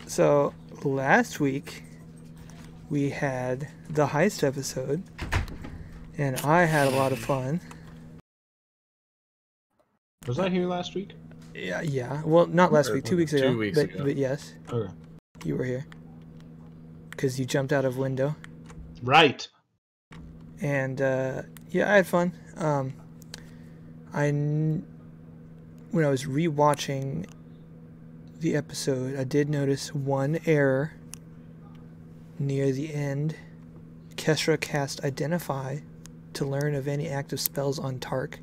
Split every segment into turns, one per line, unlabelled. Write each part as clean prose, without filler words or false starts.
So last week we had the heist episode, and I had a lot of fun.
Was I here last week?
Yeah. Well, not last week, 2 weeks ago.
2 weeks ago.
But yes,
Okay.
you were here because you jumped out of window.
Right.
And yeah, I had fun. When I was rewatching the episode, I did notice one error near the end. Kestra cast Identify to learn of any active spells on Tark.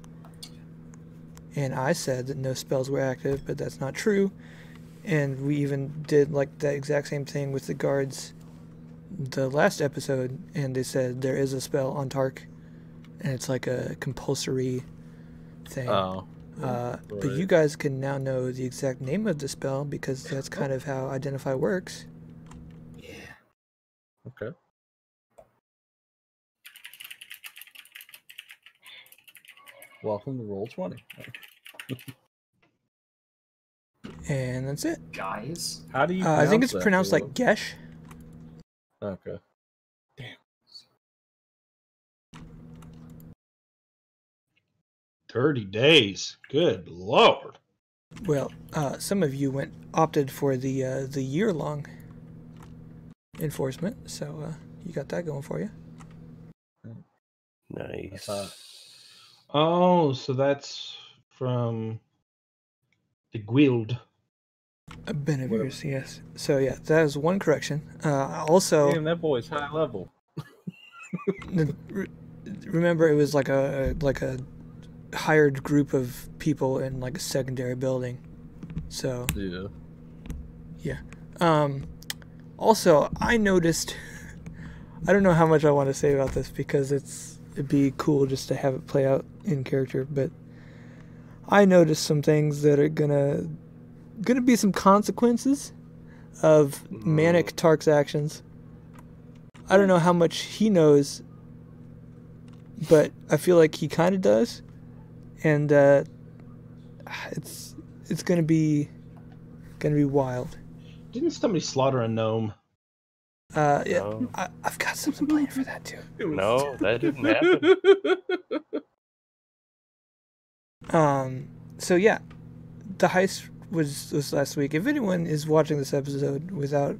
And I said that no spells were active, but that's not true. And we even did like that exact same thing with the guards the last episode, and they said there is a spell on Tark, and it's like a compulsory thing.
Oh.
But you guys can now know the exact name of the spell because that's kind of how Identify works.
Yeah.
Okay. Welcome to Roll20.
And that's it.
Guys.
How do you
I think it's
that,
pronounced
Caleb?
like Gesh.
Okay.
30 days. Good Lord.
Well, some of you opted for the year-long enforcement, so you got that going for you.
Nice.
Oh, so that's from the guild.
Benevir's, yes. So yeah, that is one correction. Also,
Damn, that boy's high level.
remember it was like a hired group of people in like a secondary building. So
Yeah.
Also, I noticed. I don't know how much I want to say about this because it'd be cool just to have it play out in character, but I noticed some things that are gonna be some consequences of Manic Tark's actions. I don't know how much he knows, but I feel like he kind of does, and it's gonna be wild.
Didn't somebody slaughter a gnome?
Yeah,
No.
I've got something planned for that too.
No, that didn't happen.
So yeah, the heist was last week. If anyone is watching this episode without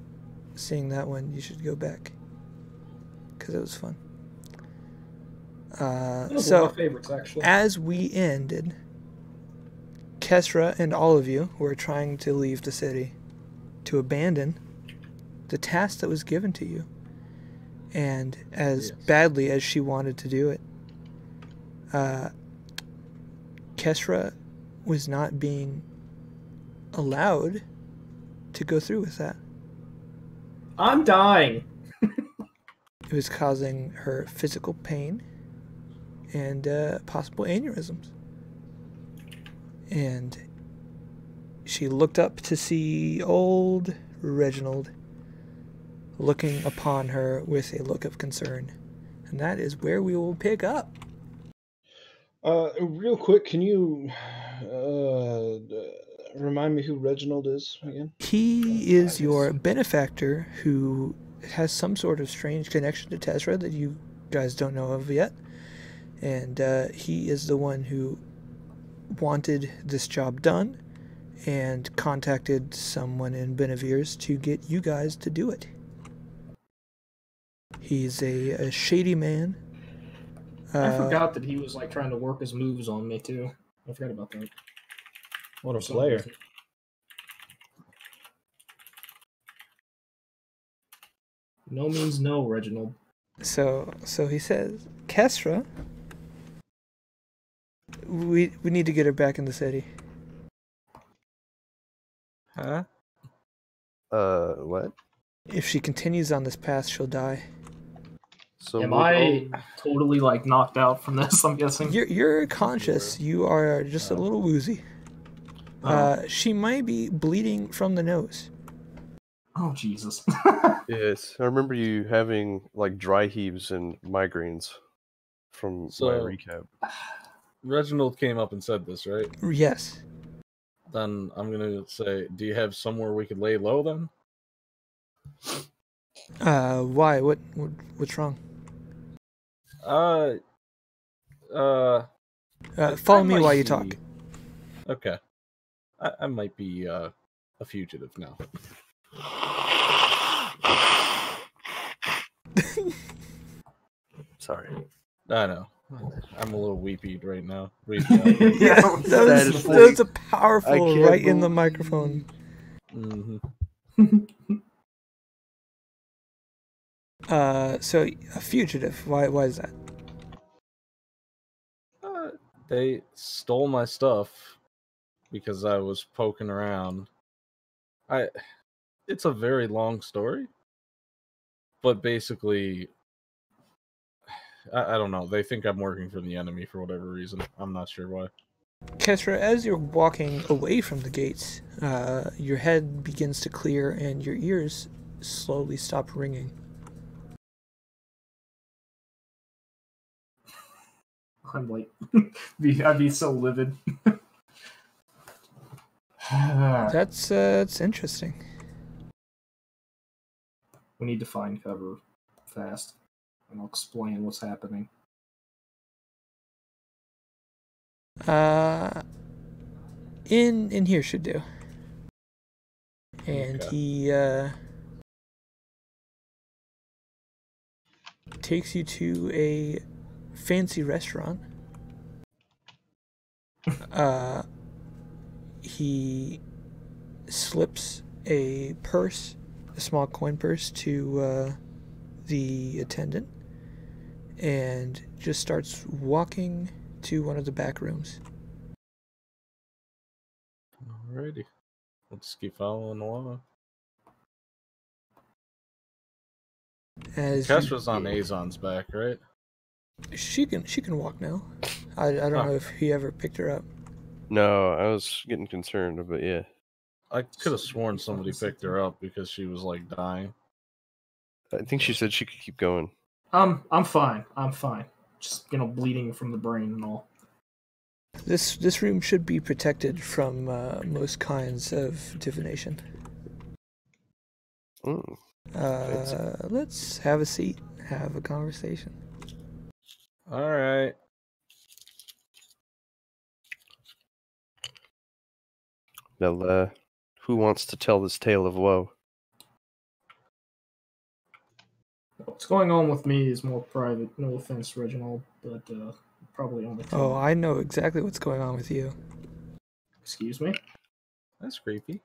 seeing that one, you should go back because it was fun.
That was
So
one of my favorites, actually.
as we ended, Kestra and all of you were trying to leave the city to abandon the task that was given to you, and as badly as she wanted to do it, Kestra was not being allowed to go through with that.
I'm dying.
It was causing her physical pain and possible aneurysms. And she looked up to see old Reginald looking upon her with a look of concern. And that is where we will pick up.
Real quick, can you remind me who Reginald is again?
He is your benefactor who has some sort of strange connection to Tezra that you guys don't know of yet. And he is the one who wanted this job done and contacted someone in Benevir's to get you guys to do it. He's a shady man.
I forgot that he was like trying to work his moves on me too. I forgot about that.
What a player.
No means no, Reginald.
So he says, Kestra, we need to get her back in the city.
Huh?
What?
If she continues on this path, she'll die.
So
Am I totally like knocked out from this? I'm guessing.
You're conscious. You are just a little woozy. She might be bleeding from the nose.
Oh Jesus.
Yes, I remember you having like dry heaves and migraines from my recap.
Reginald came up and said this, right?
Yes.
Then I'm gonna say, do you have somewhere we could lay low then?
Why? What's wrong?
I
Follow me
might
while you
be-
talk.
Okay. I might be a fugitive now.
Sorry.
I know. I'm a little weepy right now.
Yeah,
That was a powerful
can't
right in the
believe-
microphone. So a fugitive. Why is that?
They stole my stuff because I was poking around. It's a very long story, but basically, I don't know. They think I'm working for the enemy for whatever reason. I'm not sure why.
Kestra, as you're walking away from the gates, your head begins to clear and your ears slowly stop ringing.
I'm like, I'd be so livid.
That's interesting.
We need to find cover fast, and I'll explain what's happening.
In here should do. And
Okay.
he takes you to a fancy restaurant. He slips a purse, a small coin purse, to the attendant, and just starts walking to one of the back rooms.
Alrighty. Let's keep following along.
As
Kestra's on Azon's back, right?
she can walk now. I don't know if he ever picked her up.
No, I was getting concerned, but yeah.
I could have sworn somebody picked her up because she was like dying.
I think she said she could keep going.
I'm fine. I'm fine. Just bleeding from the brain and all.
This room should be protected from most kinds of divination.
Mm.
Let's have a seat, have a conversation.
All right.
Well, who wants to tell this tale of woe?
What's going on with me is more private. No offense, Reginald, but probably on the team.
Oh, I know exactly what's going on with you.
Excuse me?
That's creepy.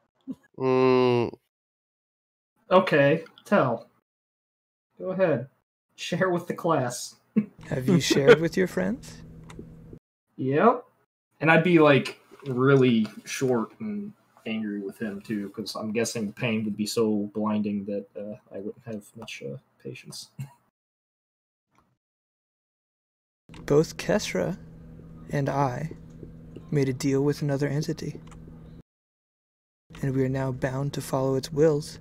Okay, tell. Go ahead. Share with the class.
Have you shared with your friends?
Yep. And I'd be really short and angry with him too, because I'm guessing the pain would be so blinding that I wouldn't have much patience.
Both Kestra and I made a deal with another entity, and we are now bound to follow its wills.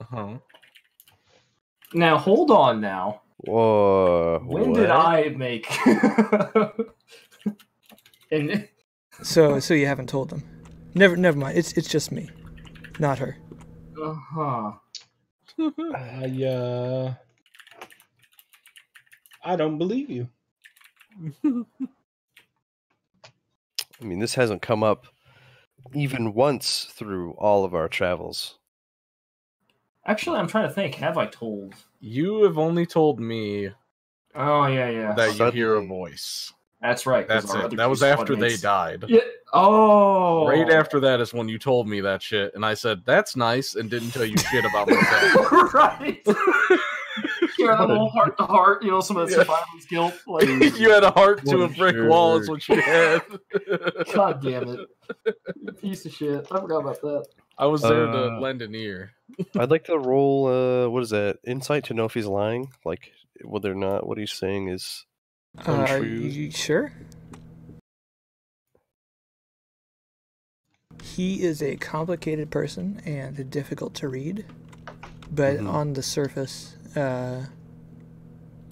Uh-huh.
Now, hold on now.
Whoa.
When
what?
did I make... and
So you haven't told them. Never mind. It's just me, not her.
Uh-huh.
I don't believe you.
I mean, this hasn't come up even once through all of our travels.
Actually, I'm trying to think. Have I told?
You have only told me
Oh, yeah.
that you hear a
Suddenly.
voice.
That's right. 'cause
That's
our
it.
other
That was
two
after they
squadmates-
died.
Yeah. Oh.
Right after that is when you told me that shit, and I said, that's nice, and didn't tell you shit about myself.
Right. Yeah, the whole heart to heart, some of that survivor's guilt.
You had a heart to
What
a
a
brick wall is
jerk.
what you had.
God damn it. You piece of shit. I forgot about that.
I was there to lend an ear.
I'd like to roll, what is that? Insight to know if he's lying? Like, whether or not what he's saying is untrue.
You sure? He is a complicated person and difficult to read, but on the surface,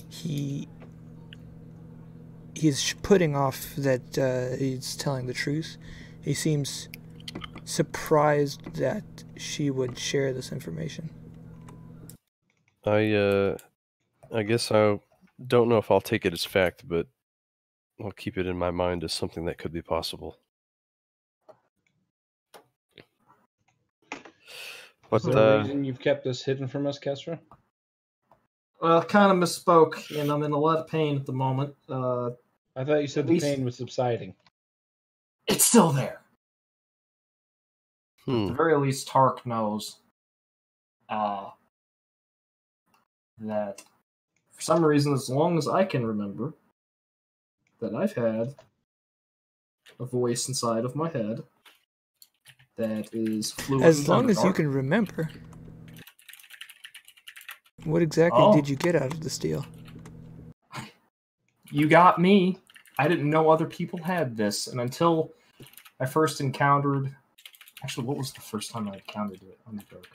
he's putting off that he's telling the truth. He seems surprised that she would share this information.
I guess I don't know if I'll take it as fact, but I'll keep it in my mind as something that could be possible. But
Is there a reason you've kept this hidden from us, Kestra?
Well, kind of misspoke, and I'm in a lot of pain at the moment.
I thought you said
At
the
least-
pain was subsiding.
It's still there. At
Hmm.
the very least, Tark knows that for some reason, as long as I can remember, that I've had a voice inside of my head that is fluent.
As long as you
Underdark.
can remember. What exactly
Oh.
did you get out of this deal?
You got me. I didn't know other people had this, and until I first encountered. Actually, what was the first time I encountered it? Underdark.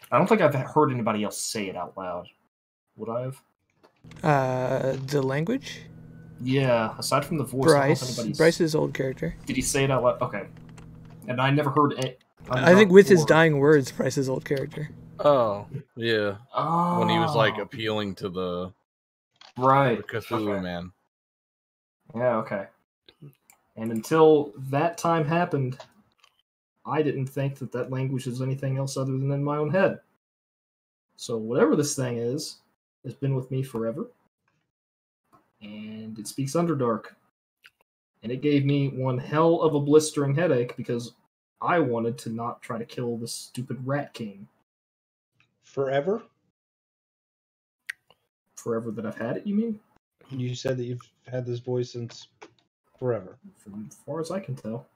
I don't think I've heard anybody else say it out loud. Would I have?
The language?
Yeah. Aside from the voice, I don't know if
Bryce.
anybody's...
Bryce's old character.
Did he say it out loud? Okay. And I never heard it.
I think with his dying words, Bryce's old character.
Oh, yeah.
Oh.
When he was like appealing to the
Right.
Cthulhu
Okay.
man.
Yeah, okay. And until that time happened, I didn't think that that language was anything else other than in my own head. So whatever this thing is, has been with me forever. And it speaks Underdark. And it gave me one hell of a blistering headache because I wanted to not try to kill this stupid Rat King.
Forever?
Forever that I've had it, you mean?
You said that you've had this voice since forever.
From as far as I can tell.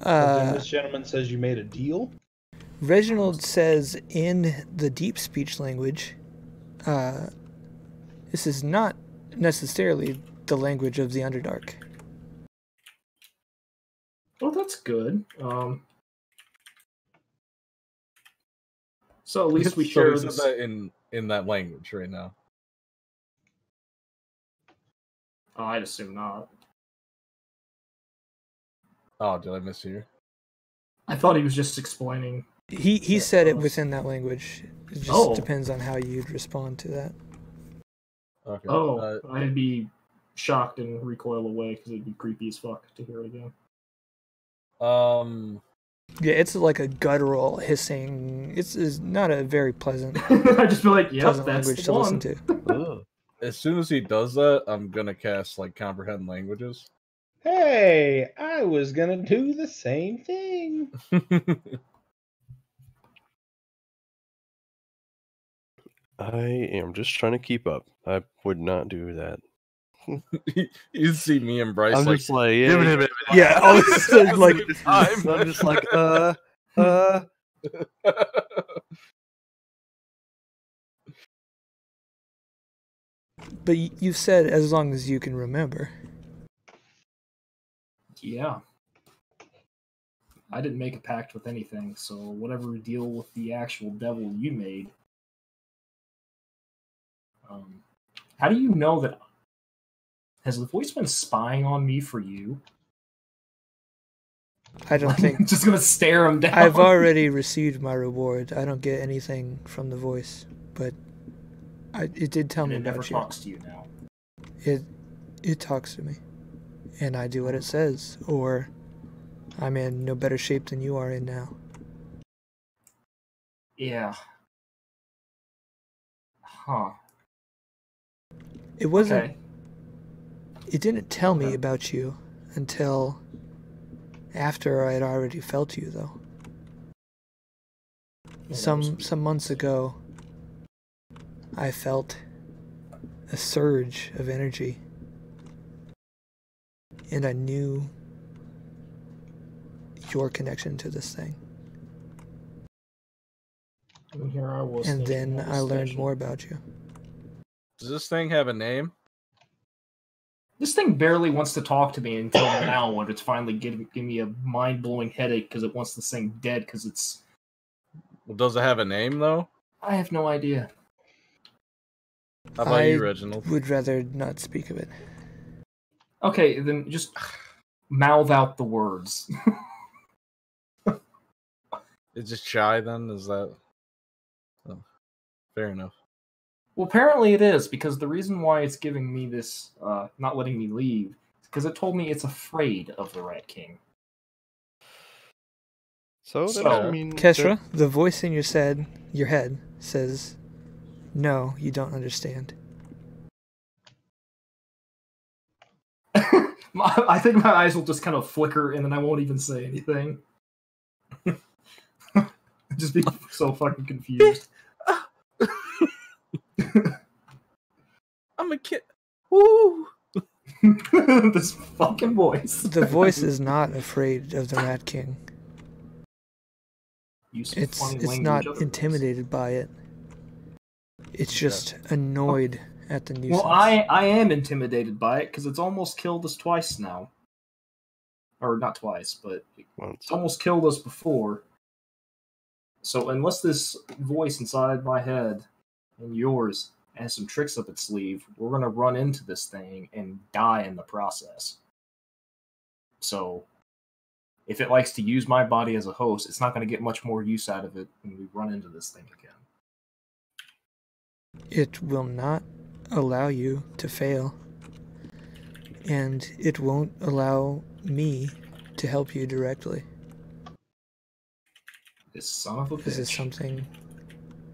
But then this gentleman says you made a deal?
Reginald says in the deep speech language, this is not necessarily the language of the Underdark.
Well, that's good. So at least we
So
share
he said
this.
that in that language right now.
Oh, I'd assume not.
Oh, did I mishear?
I thought he was just explaining.
He said it within that language. It just
Oh.
depends on how you'd respond to that.
Okay.
Oh, I'd be shocked and recoil away because it'd be creepy as fuck to hear it again.
Yeah, it's like a guttural hissing. It's not a very pleasant,
I'd just be like, yep,
pleasant
that's
language
the
to
one.
listen to.
as soon as he does that, I'm gonna cast like comprehend languages.
Hey, I was gonna do the same thing.
I am just trying to keep up. I would not do that.
You see me and Bryce
I'm
like,
just like,
Yeah, all of a sudden, like,
I'm just like,
but you've said as long as you can remember.
Yeah. I didn't make a pact with anything, so whatever deal with the actual devil you made. How do you know that? Has the voice been spying on me for you?
I don't think
I'm just gonna stare him down.
I've already received my reward. I don't get anything from the voice, but it did tell
And
me
it never
about you.
talks to you now.
It talks to me, and I do what it says, or I'm in no better shape than you are in now.
Yeah. Huh.
It wasn't.
Okay.
It didn't tell me
Okay.
about you until after I had already felt you, though.
Yeah,
Some months ago, I felt a surge of energy, and I knew your connection to this thing.
And here I was.
And
thinking
then
all
I
this
learned
tension.
more about you.
does this thing have a name?
This thing barely wants to talk to me until now, when it's finally giving me a mind-blowing headache because it wants this thing dead. Because it's.
Well, does it have a name though?
I have no idea.
How about you, Reginald?
would rather not speak of it.
Okay, then just mouth out the words.
It's just shy then? Is that... Oh, fair enough.
Well, apparently it is, because the reason why it's giving me this, not letting me leave, is because it told me it's afraid of the Rat King.
So that
So-
doesn't mean
Kestra, the voice in your head says, "No, you don't understand."
I think my eyes will just kind of flicker, and then I won't even say anything. Just be so fucking confused.
I'm a kid. Woo!
This fucking voice.
The voice is not afraid of the Rat King.
Use some
It's
funny
it's
language
not
otherwise.
intimidated by it. It's just annoyed at the nuisance.
Well, I am intimidated by it because it's almost killed us twice now. Or not twice, but
once.
it's almost killed us before. So unless this voice inside my head and yours has some tricks up its sleeve, we're gonna run into this thing and die in the process. So if it likes to use my body as a host, it's not gonna get much more use out of it when we run into this thing again.
It will not allow you to fail. And it won't allow me to help you directly.
This son of a bitch.
This is something,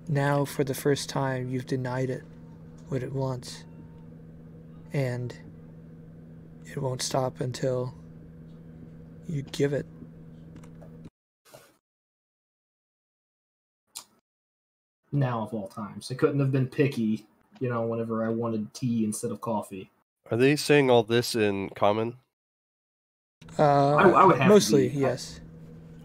now for the first time, you've denied it what it wants. And it won't stop until you give it.
Now of all times. I couldn't have been picky, whenever I wanted tea instead of coffee.
Are they saying all this in common?
I would have to
mostly,
be.
yes.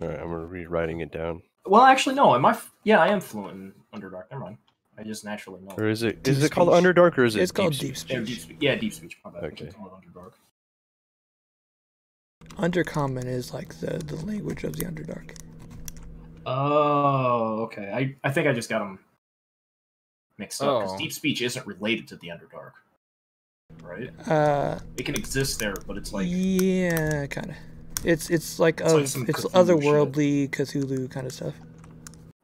Alright, I'm rewriting it down.
Well, actually, no. I am fluent in Underdark. Never mind. I just naturally know.
Or is it
Deep
called
speech.
Underdark or is it
It's called
Deep
deep
Speech?
Yeah,
speech.
deep speech. Yeah, deep speech. My bad.
Okay.
I call it Underdark.
Undercommon is like the language of the Underdark.
Oh, okay. I think I just got them mixed up because
Oh.
deep speech isn't related to the Underdark, right? It can exist there, but it's like
Yeah, kind of. It's like
It's like some
it's
Cthulhu
otherworldly Cthulhu kind of stuff.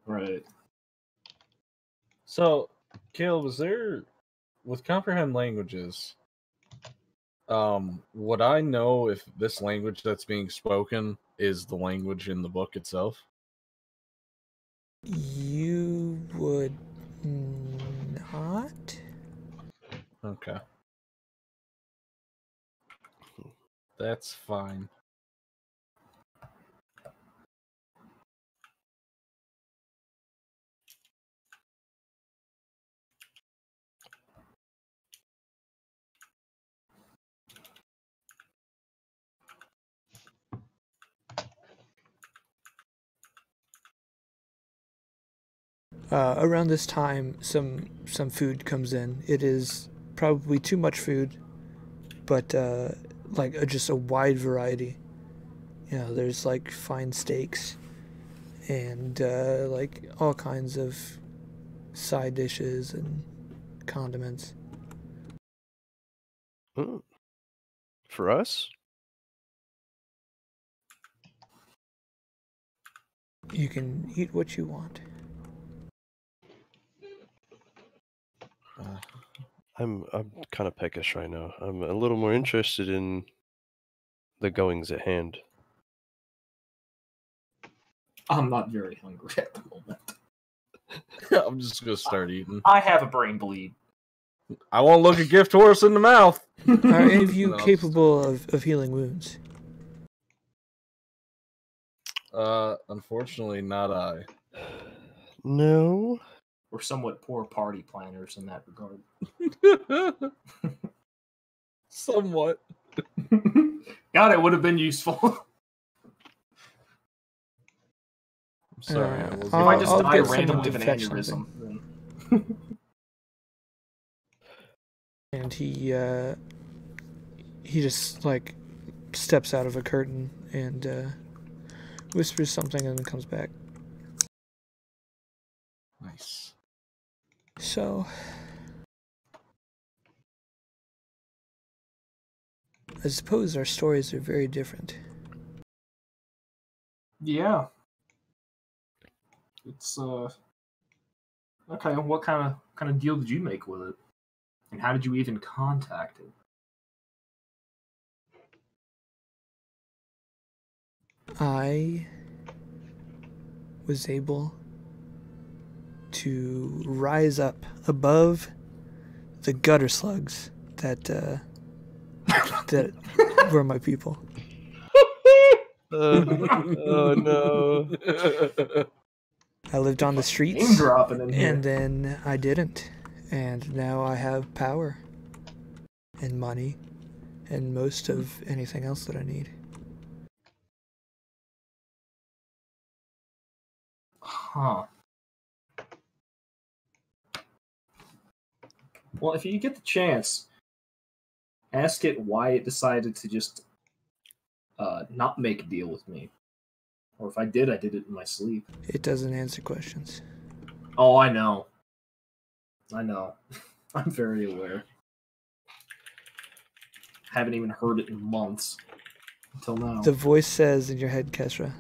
right.
So, Caleb, was there... With comprehend languages, would I know if this language that's being spoken is the language in the book itself?
You would not.
Okay. That's fine.
Around this time, some food comes in. It is probably too much food, but just a wide variety. There's like fine steaks, and like all kinds of side dishes and condiments.
Hmm. For us?
You can eat what you want.
I'm kind of peckish right now. I'm a little more interested in the goings at hand.
I'm not very hungry at the moment.
I'm just gonna start eating.
I have a brain bleed.
I won't look a gift horse in the mouth.
Are any of you
No.
capable of healing wounds?
Unfortunately, not I.
No.
We're somewhat poor party planners in that regard.
Somewhat.
God, it would have been useful.
I'm sorry. I
Uh,
wasn't.
If I just
I'll
die
get someone
randomly
to
of an
fetch
aneurysm,
something.
then
And he just like steps out of a curtain and whispers something and then comes back.
Nice.
So I suppose our stories are very different.
Yeah. It's okay. What kind of deal did you make with it, and how did you even contact it?
I was able to rise up above the gutter slugs that that were my people.
Oh no.
I lived on the
Name
streets,
dropping in here.
and then I didn't. And now I have power and money and most of anything else that I need.
Huh. Well, if you get the chance, ask it why it decided to just not make a deal with me. Or if I did it in my sleep.
It doesn't answer questions.
Oh, I know. I'm very aware. Haven't even heard it in months. Until now.
The voice says in your head, Kesra,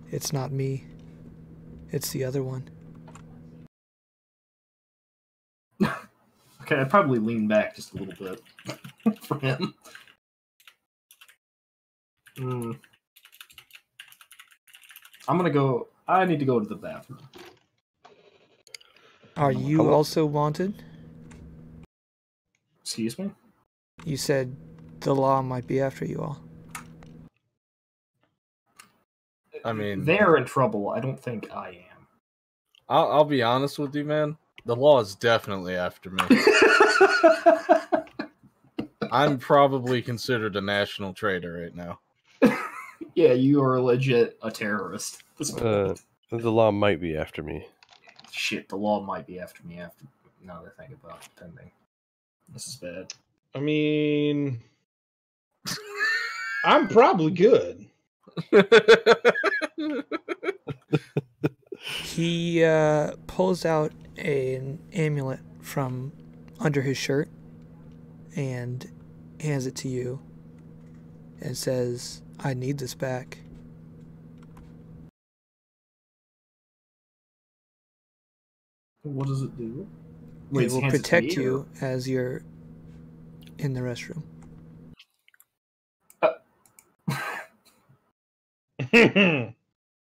it's not me. It's the other one.
Okay, I'd probably lean back just a little bit for him. I'm gonna go. I need to go to the bathroom.
Are you also wanted?
Excuse me?
You said the law might be after you all.
I mean,
They're in trouble. I don't think I am.
I'll be honest with you, man. The law is definitely after me. I'm probably considered a national traitor right now.
Yeah, you are legit a terrorist.
The law might be after me.
Shit, the law might be after me after. Now that I think about it, pending. This is bad.
I mean, I'm probably good.
He pulls out an amulet from under his shirt and hands it to you and says, I need this back.
What does it do?
It will protect you as you're in the restroom.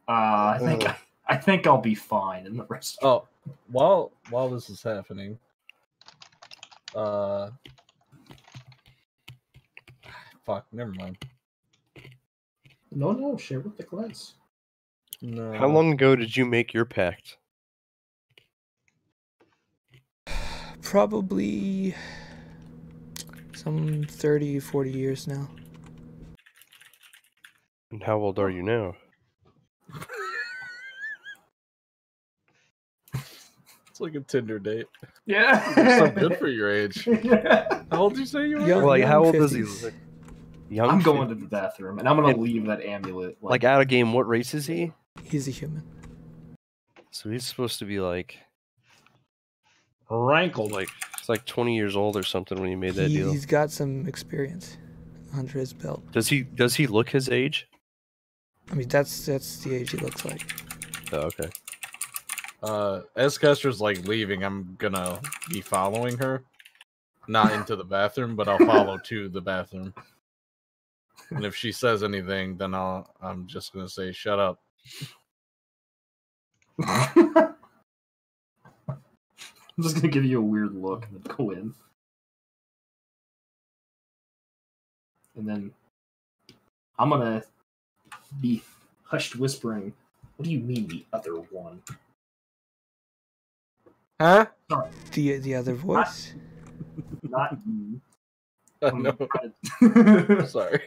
I think I'll be fine in the restroom.
Oh, while this is happening, fuck, never mind.
No, share with the class.
No.
How long ago did you make your pact?
Probably some 30, 40 years now.
And how old are you now?
It's like a Tinder date.
Yeah.
You're so good for your age.
Yeah.
How old did you say you were?
Young-
Like, how old
50s.
does he look? Young
I'm going to
50s.
the bathroom, and I'm going to
And-
leave that amulet.
Like, out of game, what race is he?
He's a human.
So he's supposed to be like
Rankled.
it's like 20 years old or something when he made that deal.
He's got some experience under his belt.
Does he look his age?
I mean, that's the age he looks like.
Oh, okay.
As Kestra's like leaving, I'm gonna be following her. Not into the bathroom, but I'll follow to the bathroom. And if she says anything, then I'm just gonna say, shut up.
I'm just going to give you a weird look and then go in. And then I'm going to be hushed whispering, what do you mean the other one?
Huh?
Sorry,
The other voice?
not you.
No.
But
Sorry.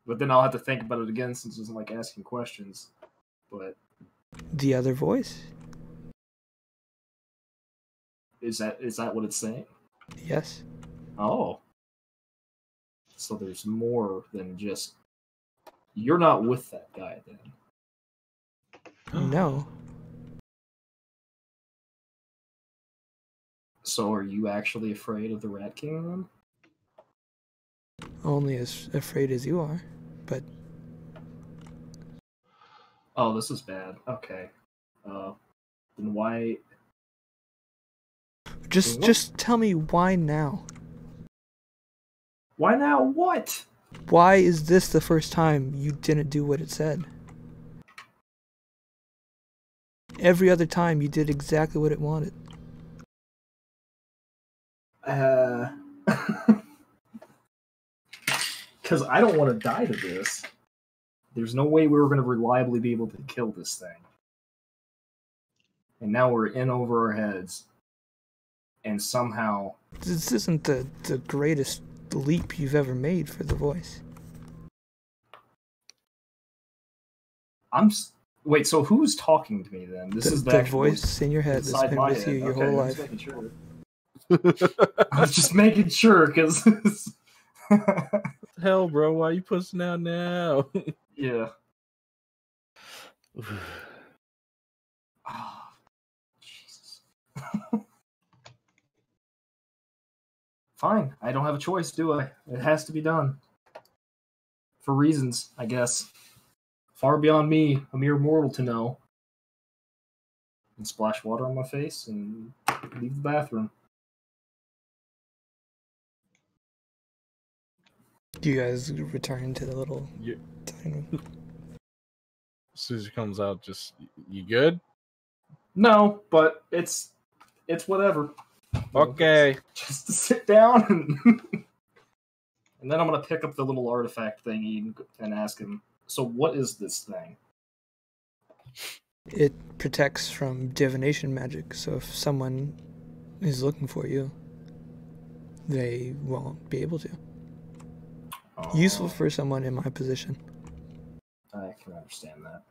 then I'll have to think about it again since it's like asking questions. But
The other voice?
is that what it's saying?
Yes.
Oh. So there's more than just... You're not with that guy then.
No.
So are you actually afraid of the Rat King then?
only as afraid as you are. But
Oh, this is bad. Okay. Then why?
just tell me why now.
Why now? What?
Why is this the first time you didn't do what it said? Every other time you did exactly what it wanted.
Because I don't want to die to this. There's no way we were going to reliably be able to kill this thing. And now we're in over our heads. And somehow...
This isn't the greatest leap you've ever made for the voice.
Wait, so who's talking to me then? This is
the voice in your head that's been with you your whole life.
Just making sure. I was just making sure, because...
Hell, bro, why you pushing out now?
Yeah. Oh, Jesus. Fine. I don't have a choice, do I? It has to be done. For reasons, I guess. Far beyond me, a mere mortal, to know. And splash water on my face and leave the bathroom.
You guys return to the little dining room.
As soon as he comes out, just, you good?
No, but it's whatever.
Okay.
Just to sit down and then I'm gonna pick up the little artifact thingy and ask him, so what is this thing?
It protects from divination magic, so if someone is looking for you, they won't be able to. Useful for someone in my position.
I can understand that.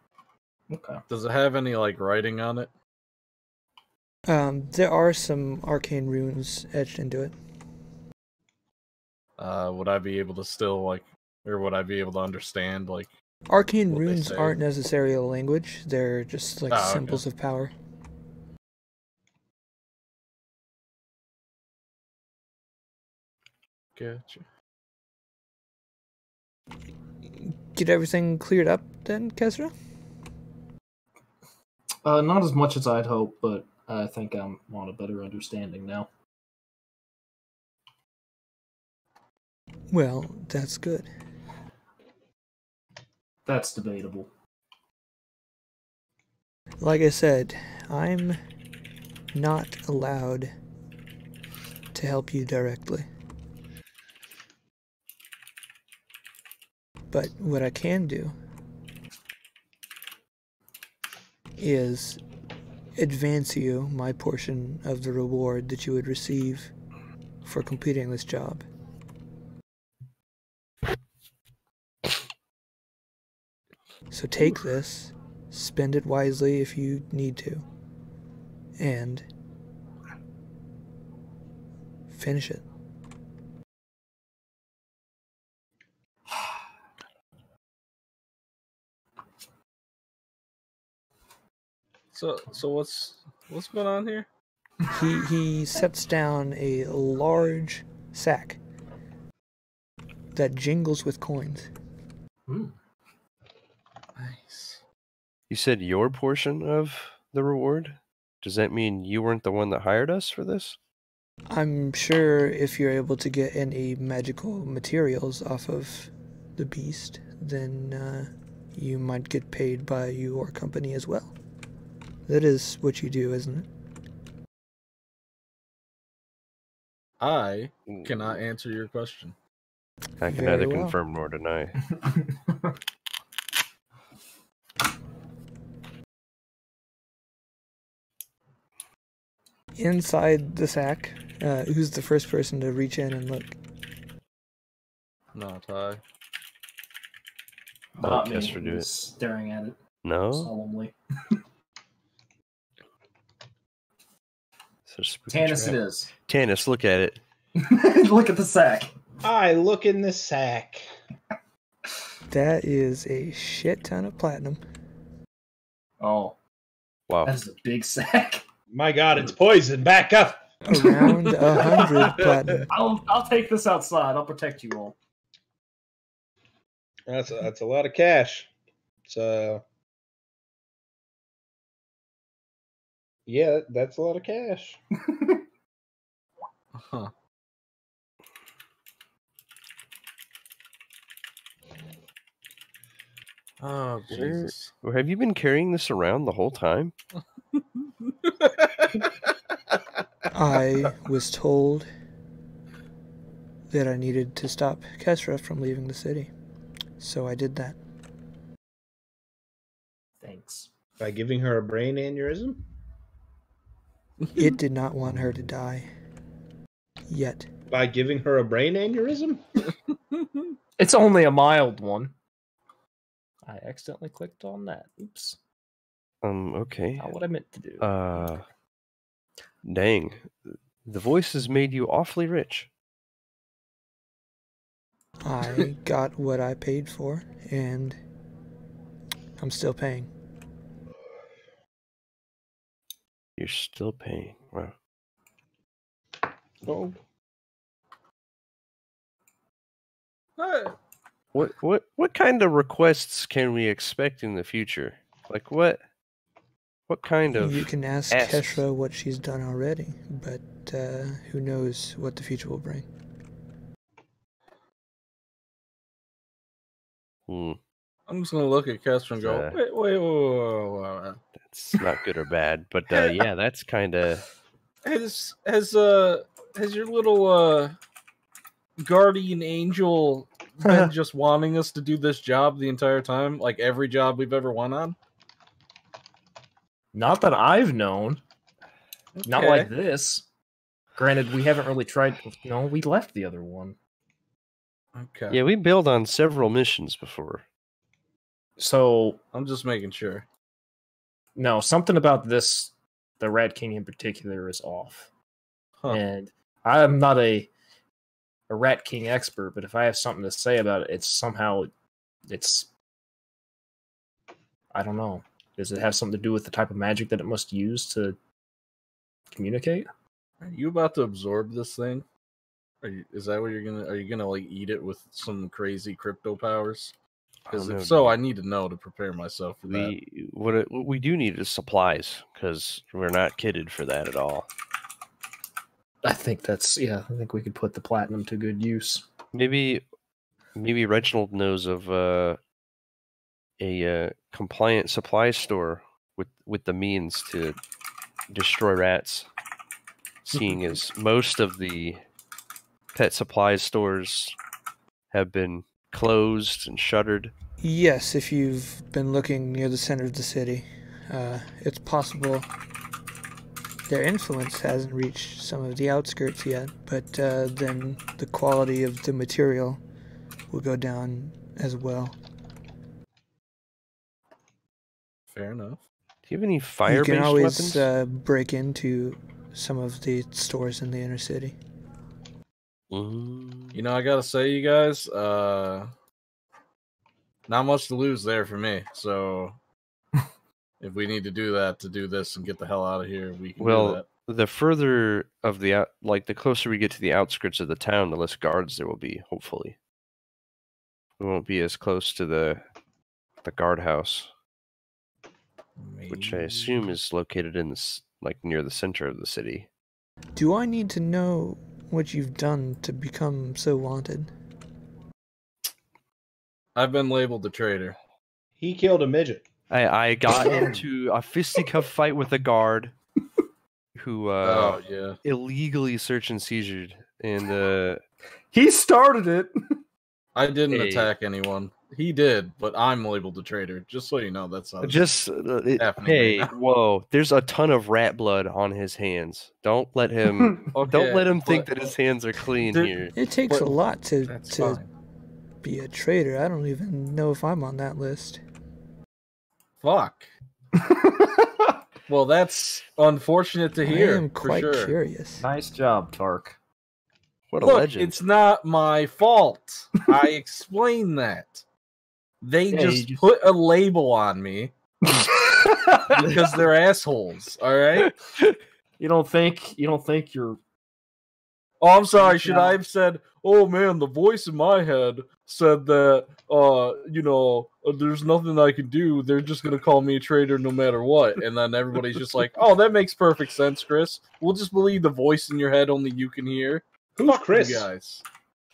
Okay.
Does it have any, like, writing on it?
There are some arcane runes etched into it.
Would I be able to still, like, or would I be able to understand, like...
Arcane
what they
runes
say?
aren't necessarily a language, they're just like symbols of power.
Gotcha.
Get everything cleared up then, Kesra?
Not as much as I'd hoped, but I think I'm on a better understanding now.
Well, that's good.
That's debatable.
Like I said, I'm not allowed to help you directly. But what I can do is advance you my portion of the reward that you would receive for completing this job. So take this, spend it wisely if you need to, and finish it.
So what's going on here?
He sets down a large sack that jingles with coins.
Nice.
You said your portion of the reward? Does that mean you weren't the one that hired us for this?
I'm sure if you're able to get any magical materials off of the beast, then you might get paid by your company as well. That is what you do, isn't it?
I cannot answer your question.
I can
Very
neither
well.
confirm nor deny.
Inside the sack, who's the first person to reach in and look?
Not I.
Not me.
Kester do it.
Staring at it
No?
solemnly.
Is there a spooky
Tanis
trap?
it is.
Tanis, look at it.
Look at the sack.
I look in the sack.
That is a shit ton of platinum.
Oh,
Wow.
that is a big sack.
My God, it's poison. Back up.
Around 100 platinum.
I'll take this outside. I'll protect you all.
That's a lot of cash. So yeah, that's a lot of cash.
Huh. Oh, Jesus.
Where have you been carrying this around the whole time?
I was told that I needed to stop Kesra from leaving the city. So I did that.
Thanks.
By giving her a brain aneurysm?
It did not want her to die. Yet.
By giving her a brain aneurysm?
It's only a mild one. I accidentally clicked on that. Oops.
Okay.
Not what I meant to do.
Dang. The voice has made you awfully rich.
I got what I paid for, and I'm still paying.
You're still paying. Wow.
Oh.
What kind of requests can we expect in the future? Like what kind of
You can ask
asks?
Kesra what she's done already, but who knows what the future will bring.
I'm just gonna look at Kestra and go, wait.
That's not good or bad, but yeah, that's kind of.
Has your little guardian angel been just wanting us to do this job the entire time? Like every job we've ever won on?
Not that I've known. Not
Okay.
like this. Granted, we haven't really tried. No, we left the other one.
Okay.
Yeah, we bailed on several missions before.
So,
I'm just making sure.
no, something about this, the Rat King in particular, is off.
Huh.
And I'm not a Rat King expert, but if I have something to say about it, it's I don't know. Does it have something to do with the type of magic that it must use to communicate?
Are you about to absorb this thing? Is that what you're gonna? Are you gonna like eat it with some crazy crypto powers? Because if so, I need to know to prepare myself for that.
What we do need is supplies, because we're not kitted for that at all.
I think I think we could put the platinum to good use.
Maybe Reginald knows of a compliant supply store with the means to destroy rats. Seeing as most of the pet supply stores have been closed and shuttered.
Yes, if you've been looking near the center of the city, it's possible their influence hasn't reached some of the outskirts yet, but then the quality of the material will go down as well.
Fair enough.
Do you have any
You
fire-based
can always
weapons?
break into some of the stores in the inner city.
You know, I gotta say, you guys, not much to lose there for me. So, if we need to do that to do this and get the hell out of here, we can do that.
The further of the the closer we get to the outskirts of the town, the less guards there will be. Hopefully, we won't be as close to the guardhouse, which I assume is located in this near the center of the city.
Do I need to know what you've done to become so wanted?
I've been labeled a traitor.
He killed a midget.
I got into a fisticuff fight with a guard who illegally search and seizured, and
he started it.
I didn't attack anyone. He did, but I'm labeled a traitor. Just so you know, that's not happening.
Hey,
right now.
whoa! There's a ton of rat blood on his hands. Don't let him. Don't let him think that his hands are clean here.
It takes a lot to
fine.
be a traitor. I don't even know if I'm on that list.
Fuck. Well, that's unfortunate to hear.
I am quite
for sure.
curious.
Nice job, Tark.
What a
Look,
legend!
it's not my fault. I explained that. They just put a label on me because they're assholes. All right.
You don't think you're
Oh, I'm sorry. Should I have said, "Oh man, the voice in my head said that, there's nothing I can do. They're just gonna call me a traitor no matter what." And then everybody's just like, "Oh, that makes perfect sense, Chris. We'll just believe the voice in your head only you can hear."
Who's
Fuck
Chris?
you guys.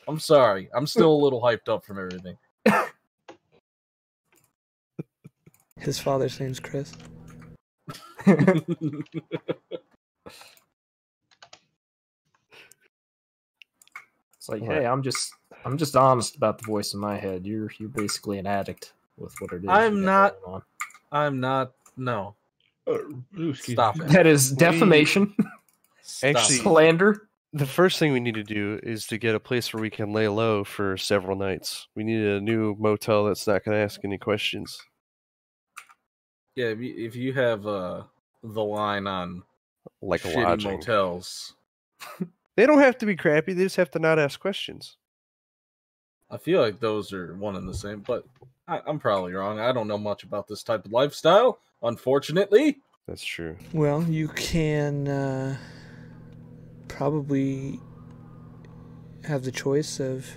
I'm sorry. I'm still a little hyped up from everything.
His father's name's Chris.
It's like, hey, I'm just honest about the voice in my head. You're basically an addict with what it is.
I'm not.
Going on.
I'm not. No.
Excuse
Stop
me.
it.
That is defamation,
Stop
Actually-
it.
slander.
The first thing we need to do is to get a place where we can lay low for several nights. We need a new motel that's not going to ask any questions.
Yeah, if you have the line on
Like a
shitty
lodging.
motels,
They don't have to be crappy. They just have to not ask questions.
I feel like those are one and the same. But I'm probably wrong. I don't know much about this type of lifestyle, unfortunately.
That's true.
Well, you can probably have the choice of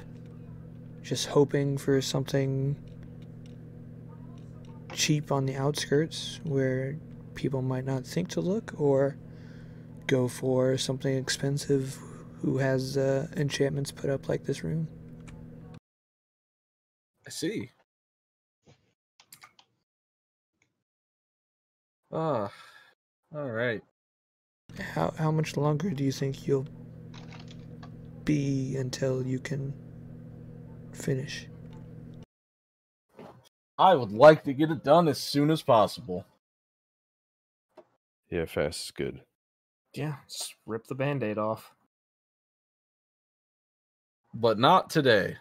just hoping for something cheap on the outskirts where people might not think to look, or go for something expensive who has enchantments put up like this room.
I see. Ah, all right.
How much longer do you think you'll be until you can finish?
I would like to get it done as soon as possible.
Yeah, fast is good.
Yeah, just rip the Band-Aid off.
But not today.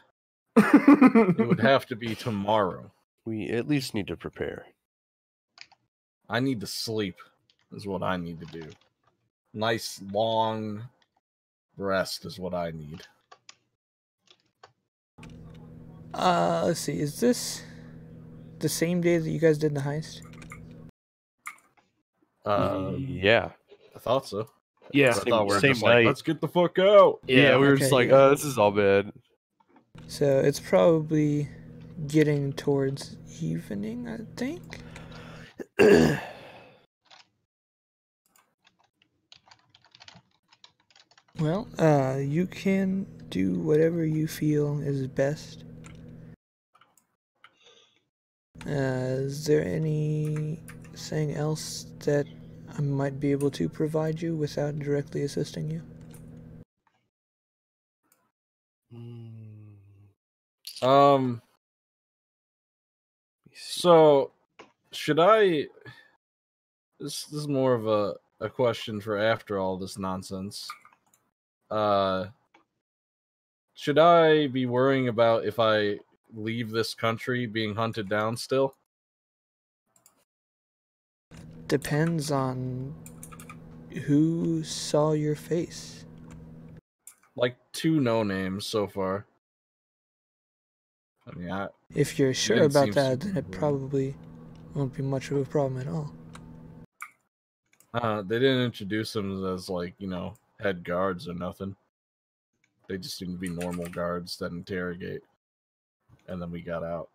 It would have to be tomorrow.
We at least need to prepare.
I need to sleep, is what I need to do. Nice, long rest is what I need.
Let's see. Is this the same day that you guys did the heist?
Yeah.
I thought so.
Yeah,
I thought we were
same
just like,
night.
let's get the fuck out.
Yeah, we were
Okay,
just like,
yeah.
this is all bad.
So it's probably getting towards evening, I think. Well, you can do whatever you feel is best. Is there anything else that I might be able to provide you without directly assisting you?
So should I this is more of a question for after all this nonsense. Should I be worrying about if I leave this country being hunted down still?
Depends on who saw your face.
Like 2 no names so far. I mean,
If you're sure
It
about
seems-
that, then it probably won't be much of a problem at all.
they didn't introduce them as like, head guards or nothing. They just seem to be normal guards that interrogate. And then we got out.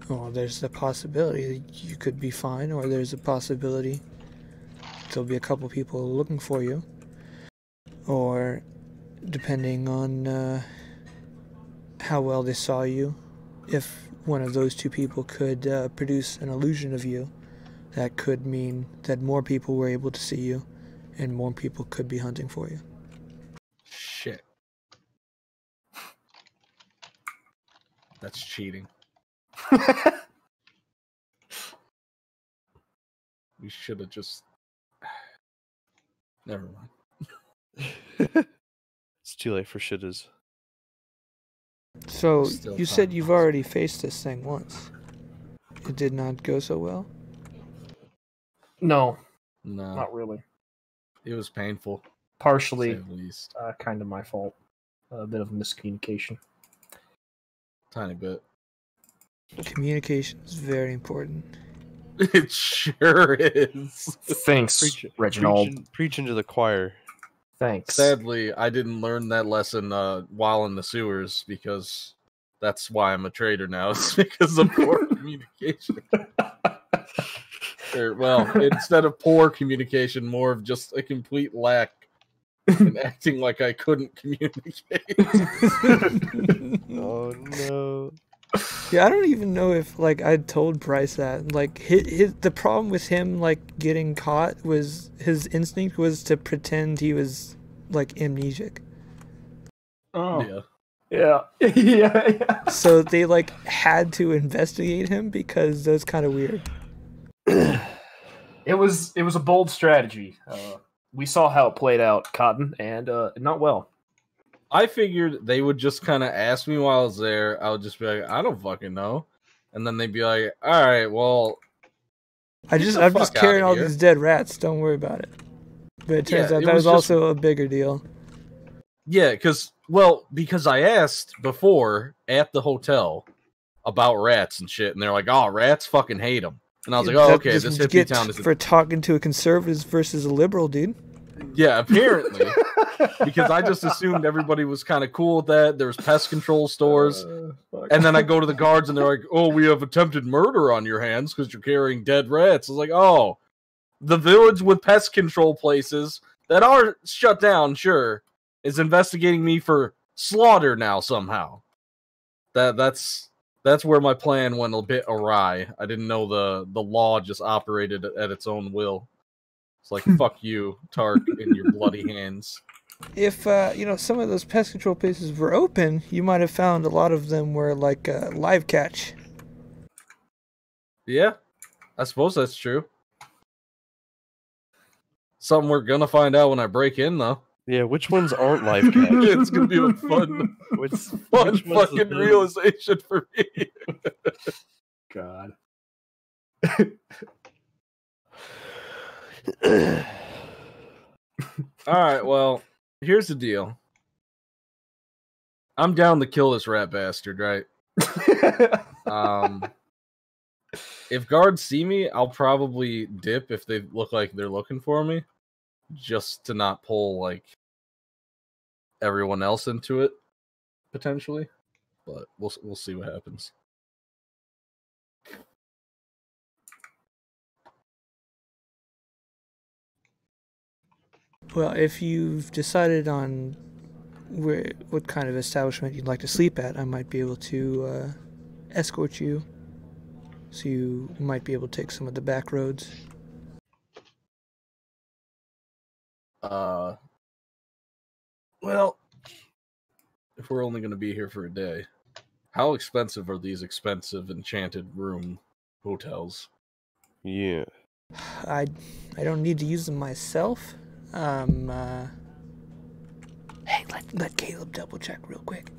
Well, there's the possibility that you could be fine, or there's a possibility there'll be a couple people looking for you. Or, depending on how well they saw you, if one of those 2 people could produce an illusion of you, that could mean that more people were able to see you, and more people could be hunting for you.
Shit. That's cheating. We should have just... Never mind.
It's too late for shittas.
So,
Still
you said
time.
you've already faced this thing once. It did not go so well?
no,
No,
not really.
it was painful, to say
Partially,
the least.
kind of my fault. A bit of miscommunication.
Tiny bit.
Communication is very important.
It sure is.
Thanks, Reginald.
Preaching to the choir.
Thanks.
Sadly, I didn't learn that lesson while in the sewers because that's why I'm a traitor now. It's because of poor communication. Instead of poor communication, more of just a complete lack and acting like I couldn't communicate.
Oh no.
Yeah, I don't even know if like I told Bryce that. Like the problem with him like getting caught was his instinct was to pretend he was like amnesic.
Oh,
Yeah.
Yeah.
So they like had to investigate him because that's kind of weird.
It was a bold strategy. We saw how it played out, Cotton, and not well.
I figured they would just kind of ask me while I was there. I would just be like, I don't fucking know. And then they'd be like, all right, well,
I'm
the
just
fuck
carrying
outta
all
here.
these dead rats. Don't worry about it. But it turns
Yeah,
out
it
that was
was just-
also a bigger deal.
yeah, because I asked before at the hotel about rats and shit, and they're like, oh, rats fucking hate them. And I was like, oh,
That
okay,
just
this
what you
hippie
get
town is...
for talking to a conservative versus a liberal, dude.
Yeah, apparently. Because I just assumed everybody was kind of cool with that. There was pest control stores. And then I go to the guards and they're like, oh, we have attempted murder on your hands because you're carrying dead rats. I was like, oh, the village with pest control places that are shut down, sure, is investigating me for slaughter now somehow. That's where my plan went a bit awry. I didn't know the law just operated at its own will. It's like, fuck you, Tark, in your bloody hands.
If some of those pest control places were open, you might have found a lot of them were like live catch.
Yeah, I suppose that's true. Something we're gonna find out when I break in, though.
Yeah, which ones aren't live catch?
It's gonna be a fun
Which
fucking realization for me.
God.
Alright, well, here's the deal. I'm down to kill this rat bastard, right? If guards see me, I'll probably dip if they look like they're looking for me. Just to not pull, like, everyone else into it, potentially. But we'll see what happens.
Well, if you've decided on what kind of establishment you'd like to sleep at, I might be able to escort you. So you might be able to take some of the back roads.
Well, if we're only going to be here for a day, how expensive are these expensive enchanted room hotels?
Yeah.
I don't need to use them myself. Hey, let Caleb double check real quick.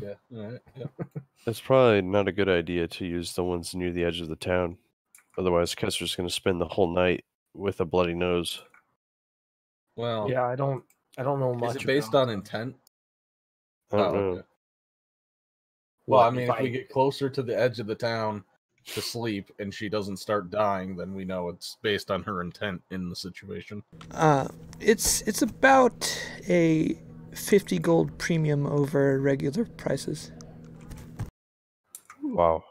Yeah, alright. Yeah.
It's probably not a good idea to use the ones near the edge of the town. Otherwise, Kester's going to spend the whole night with a bloody nose.
Well,
Yeah, I don't know much.
is it based
about
on intent?
I don't know.
Okay. Well,
What,
I mean, if we get closer to the edge of the town to sleep and she doesn't start dying, then we know it's based on her intent in the situation.
It's about a 50 gold premium over regular prices.
Wow.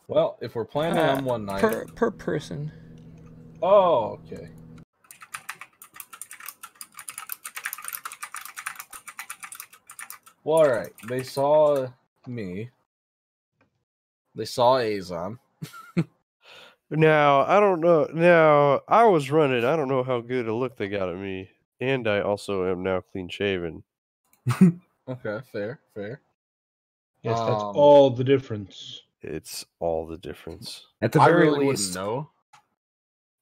Well, if we're planning on one night...
Per person.
Oh, okay. Well, alright. They saw me. They saw Azon.
Now, I don't know. Now, I was running. I don't know how good a look they got at me. And I also am now clean shaven.
Okay, fair.
Yes, that's all the difference.
It's all the difference.
At the
I
very
really
least,
wouldn't know.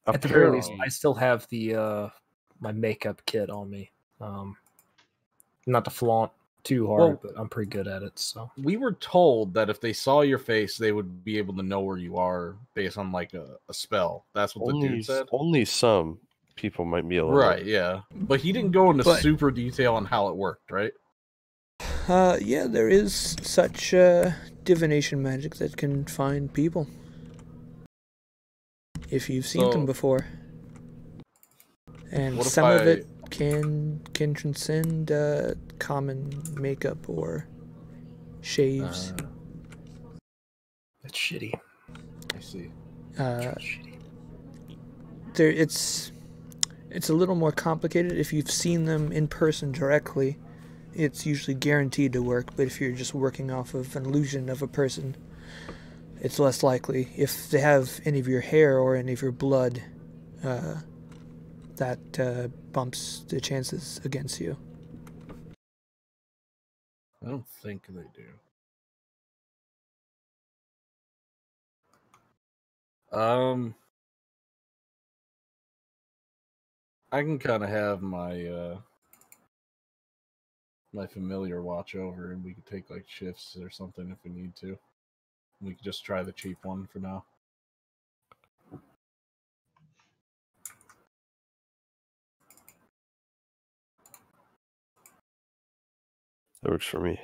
at the very least,
Apparently.
I still have the my makeup kit on me. Not to flaunt too hard,
Well-
but I'm pretty good at it. So
We were told that if they saw your face, they would be able to know where you are based on like a spell. That's what the dude said.
Only some people might be able to.
Right, yeah. But he didn't go into
But-
super detail on how it worked, right?
Yeah, there is such divination magic that can find people. If you've seen them
So-
before. And
What if
some of
I-
it can transcend common makeup or shaves.
That's shitty.
I see.
It's a little more complicated. If you've seen them in person directly, it's usually guaranteed to work, but if you're just working off of an illusion of a person, it's less likely. If they have any of your hair or any of your blood, that bumps the chances against you.
I don't think they do. I can kind of have my my familiar watch over, and we could take like shifts or something if we need to. We could just try the cheap one for now.
That works for me.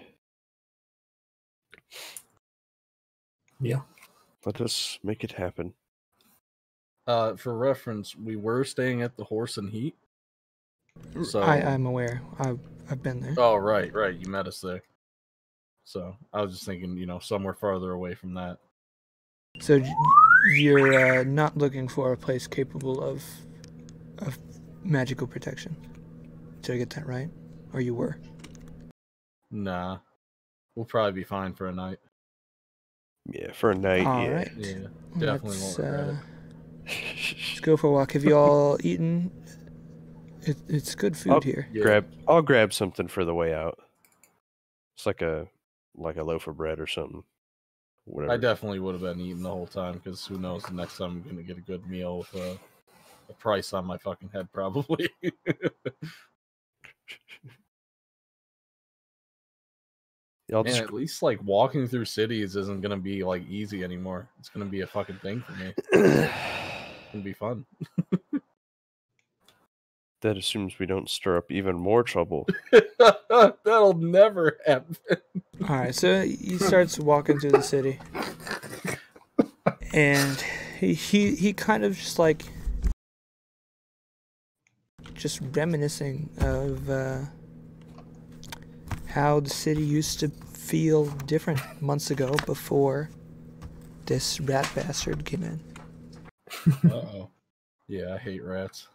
Yeah.
Let us make it happen.
For reference, we were staying at the Horse and Heat. So
I'm aware. I've been there.
Oh, right. You met us there. So I was just thinking, somewhere farther away from that.
So you're not looking for a place capable of magical protection. Did I get that right? Or you were?
Nah, we'll probably be fine for a night.
Yeah, for a night.
All
yeah.
right.
Yeah, definitely
Let's,
won't regret it.
let's go for a walk. Have you all eaten? It's good food here.
Yeah.
I'll grab something for the way out. It's like a loaf of bread or something. Whatever.
I definitely would have been eating the whole time, because who knows, the next time I'm going to get a good meal with a price on my fucking head, probably.
I'll
Man,
just
at least, like, walking through cities isn't going to be, like, easy anymore. It's going to be a fucking thing for me. It's going to be fun.
That assumes we don't stir up even more trouble.
That'll never happen.
All right, so he starts walking through the city, and he kind of just reminiscing of how the city used to feel different months ago before this rat bastard came in.
Uh-oh. Yeah, I hate rats.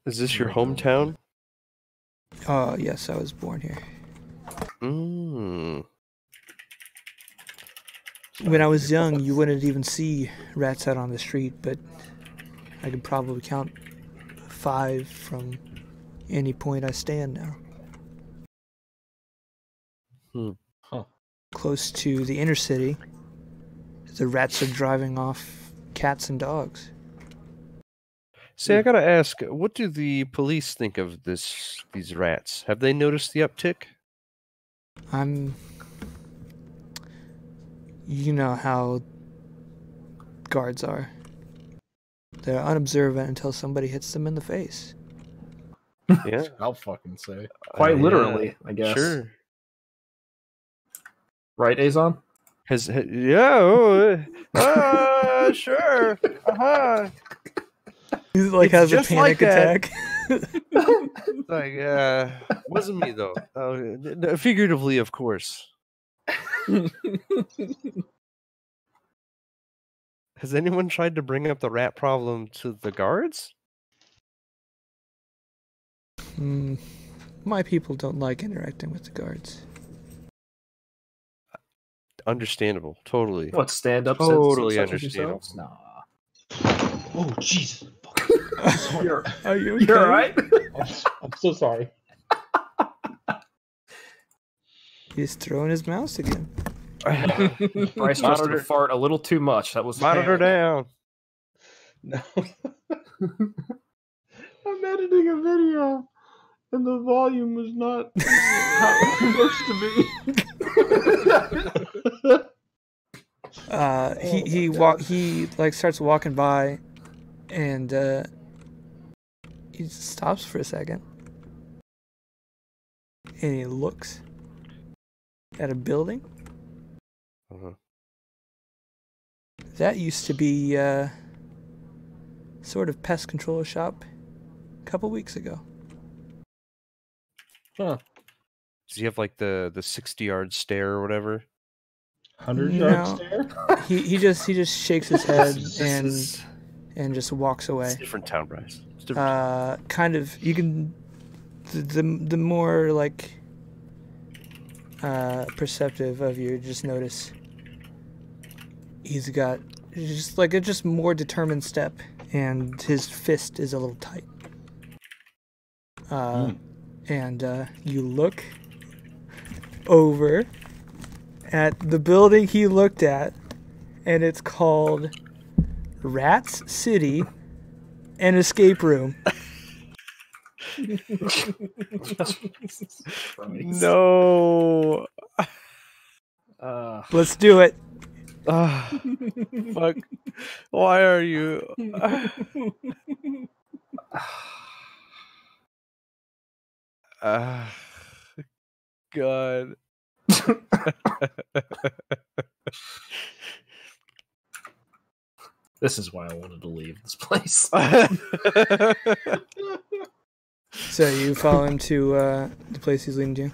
Is this your hometown?
Oh yes, I was born here.
Mm.
When I was young, you wouldn't even see rats out on the street, but I could probably count 5 from any point I stand now.
Huh.
Close to the inner city, the rats are driving off cats and dogs.
See, I gotta ask, what do the police think of these rats? Have they noticed the uptick?
You know how guards are. They're unobservant until somebody hits them in the face.
Yeah,
I'll fucking say.
Quite
yeah,
literally, I guess.
Sure.
Right, Azon?
Sure. Uh-huh.
He
It's
has a
just
panic
like that.
attack.
Wasn't me though. Figuratively, of course. Has anyone tried to bring up the rat problem to the guards?
My people don't like interacting with the guards.
Understandable. Totally.
What, stand up?
Totally
such as
understandable.
yourselves? Nah.
Oh, Jesus.
You're,
Are you
you're alright?
I'm so sorry.
He's throwing his mouse again.
Bryce trusted to fart a little too much. That was
Monitor down.
No. I'm editing a video, and the volume was not how it was supposed to be.
He starts walking by, and he stops for a second, and he looks at a building.
Uh-huh.
That used to be sort of pest control shop a couple weeks ago.
Huh.
Does he have like the 60-yard stare or whatever?
100-yard
No.
stare?
He just shakes his head
This
and just walks away.
It's different town, Bryce. It's different.
Kind of, you can, the more like perceptive of you just notice he's got just like a just more determined step, and his fist is a little tight. And you look over at the building he looked at, and it's called Rats City and Escape Room.
No.
Let's do it.
Fuck. Why are you? God.
This is why I wanted to leave this place.
So you follow him to the place he's leading to?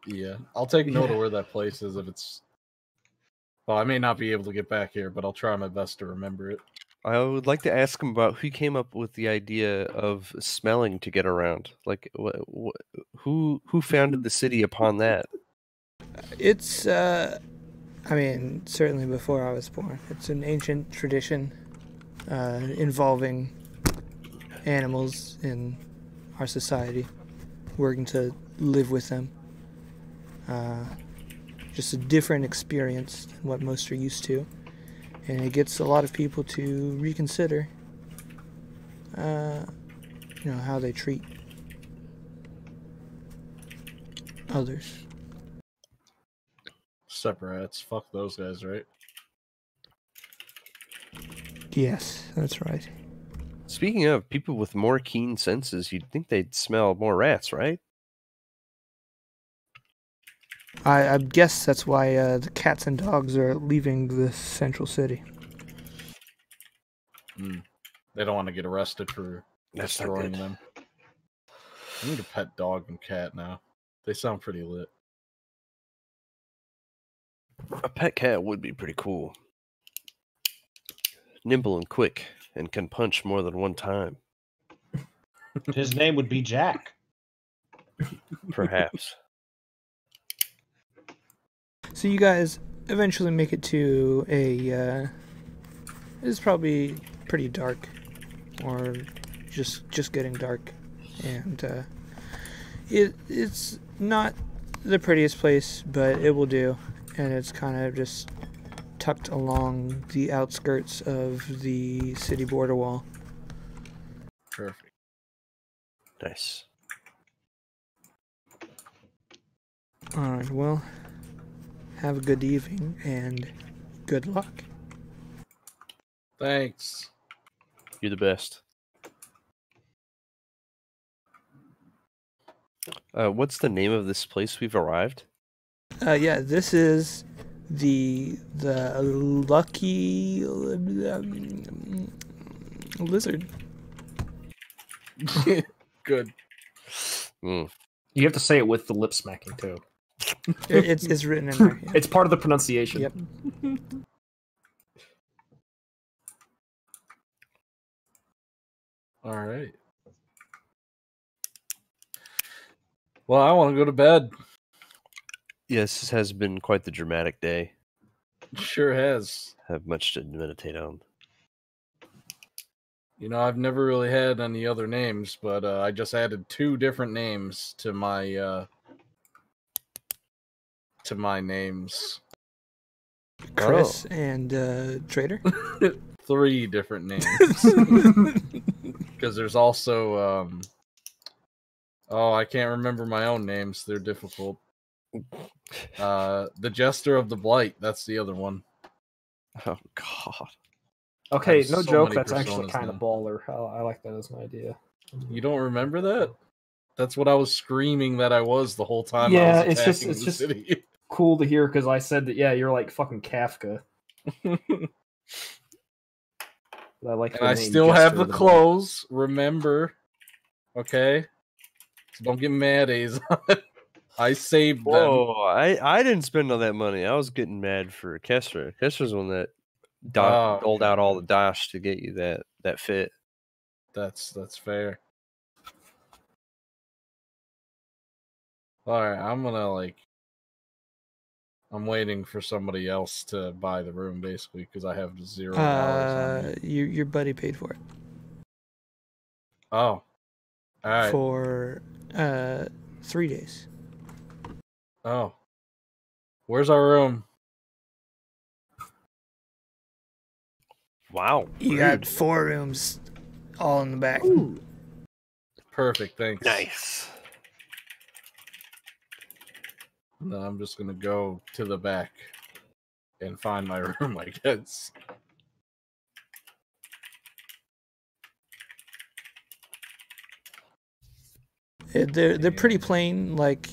Yeah, I'll take note of where that place is if it's. Well, I may not be able to get back here, but I'll try my best to remember it.
I would like to ask him about who came up with the idea of smelling to get around. Like, who founded the city upon that?
It's, I mean, certainly before I was born. It's an ancient tradition involving animals in our society, working to live with them. Just a different experience than what most are used to. And it gets a lot of people to reconsider, how they treat others.
Separates. Fuck those guys, right?
Yes, that's right.
Speaking of people with more keen senses, you'd think they'd smell more rats, right?
I guess that's why the cats and dogs are leaving the central city.
They don't want to get arrested for
That's not
destroying
good.
them. I need a pet dog and cat now. They sound pretty lit.
A pet cat would be pretty cool. Nimble and quick, and can punch more than one time.
His name would be Jack.
Perhaps.
So you guys eventually make it to a. It's probably pretty dark, or just getting dark, and it's not the prettiest place, but it will do, and it's kind of just tucked along the outskirts of the city border wall.
Perfect.
Nice.
All right, well, have a good evening and good luck.
Thanks.
You're the best. What's the name of this place we've arrived?
Yeah, this is the lucky lizard.
Good.
Mm.
You have to say it with the lip smacking too.
It's written in there. Yeah.
It's part of the pronunciation.
Yep.
All right. Well, I want to go to bed.
Yes, this has been quite the dramatic day.
Sure has.
Have much to meditate on.
You know, I've never really had any other names, but I just added 2 different names to my names.
Chris and Trader.
3 different names. Because there's also I can't remember my own names. They're difficult. The Jester of the Blight, that's the other one.
Oh, God.
Okay,
There's
no
so
joke.
many
That's actually
personas
kind of
now.
baller. I like that as an idea.
You don't remember that? That's what I was screaming that I was the whole time.
Yeah,
I was
it's
attacking the
just
city.
cool to hear because I said that. Yeah, you're like fucking Kafka. I like.
And I still have the clothes. Remember, okay? So don't get mad, Azon. I saved them.
Whoa, I didn't spend all that money. I was getting mad for Kessler. Kessler's the one that doled out all the dash to get you that fit.
That's fair. All right, I'm waiting for somebody else to buy the room, basically, because I have $0 on me.
Your buddy paid for it.
Oh, all right.
For 3 days.
Oh, where's our room?
Wow,
You got 4 rooms, all in the back.
Ooh.
Perfect, thanks.
nice.
No, I'm just gonna go to the back and find my room, I guess.
They're pretty plain. Like,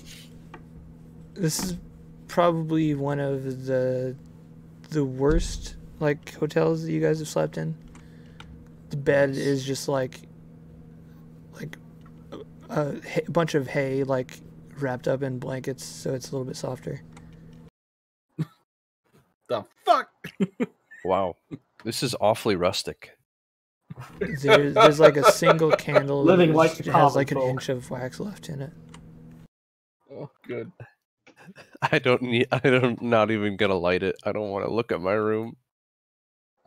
this is probably one of the worst like hotels that you guys have slept in. The bed is just like a bunch of hay, like wrapped up in blankets, so it's a little bit softer.
The fuck?
Wow, this is awfully rustic.
There's like a single candle
Living
that
like the
has like
common
an
folk.
inch of wax left in it.
Oh, good.
I'm not even gonna light it. I don't want to look at my room.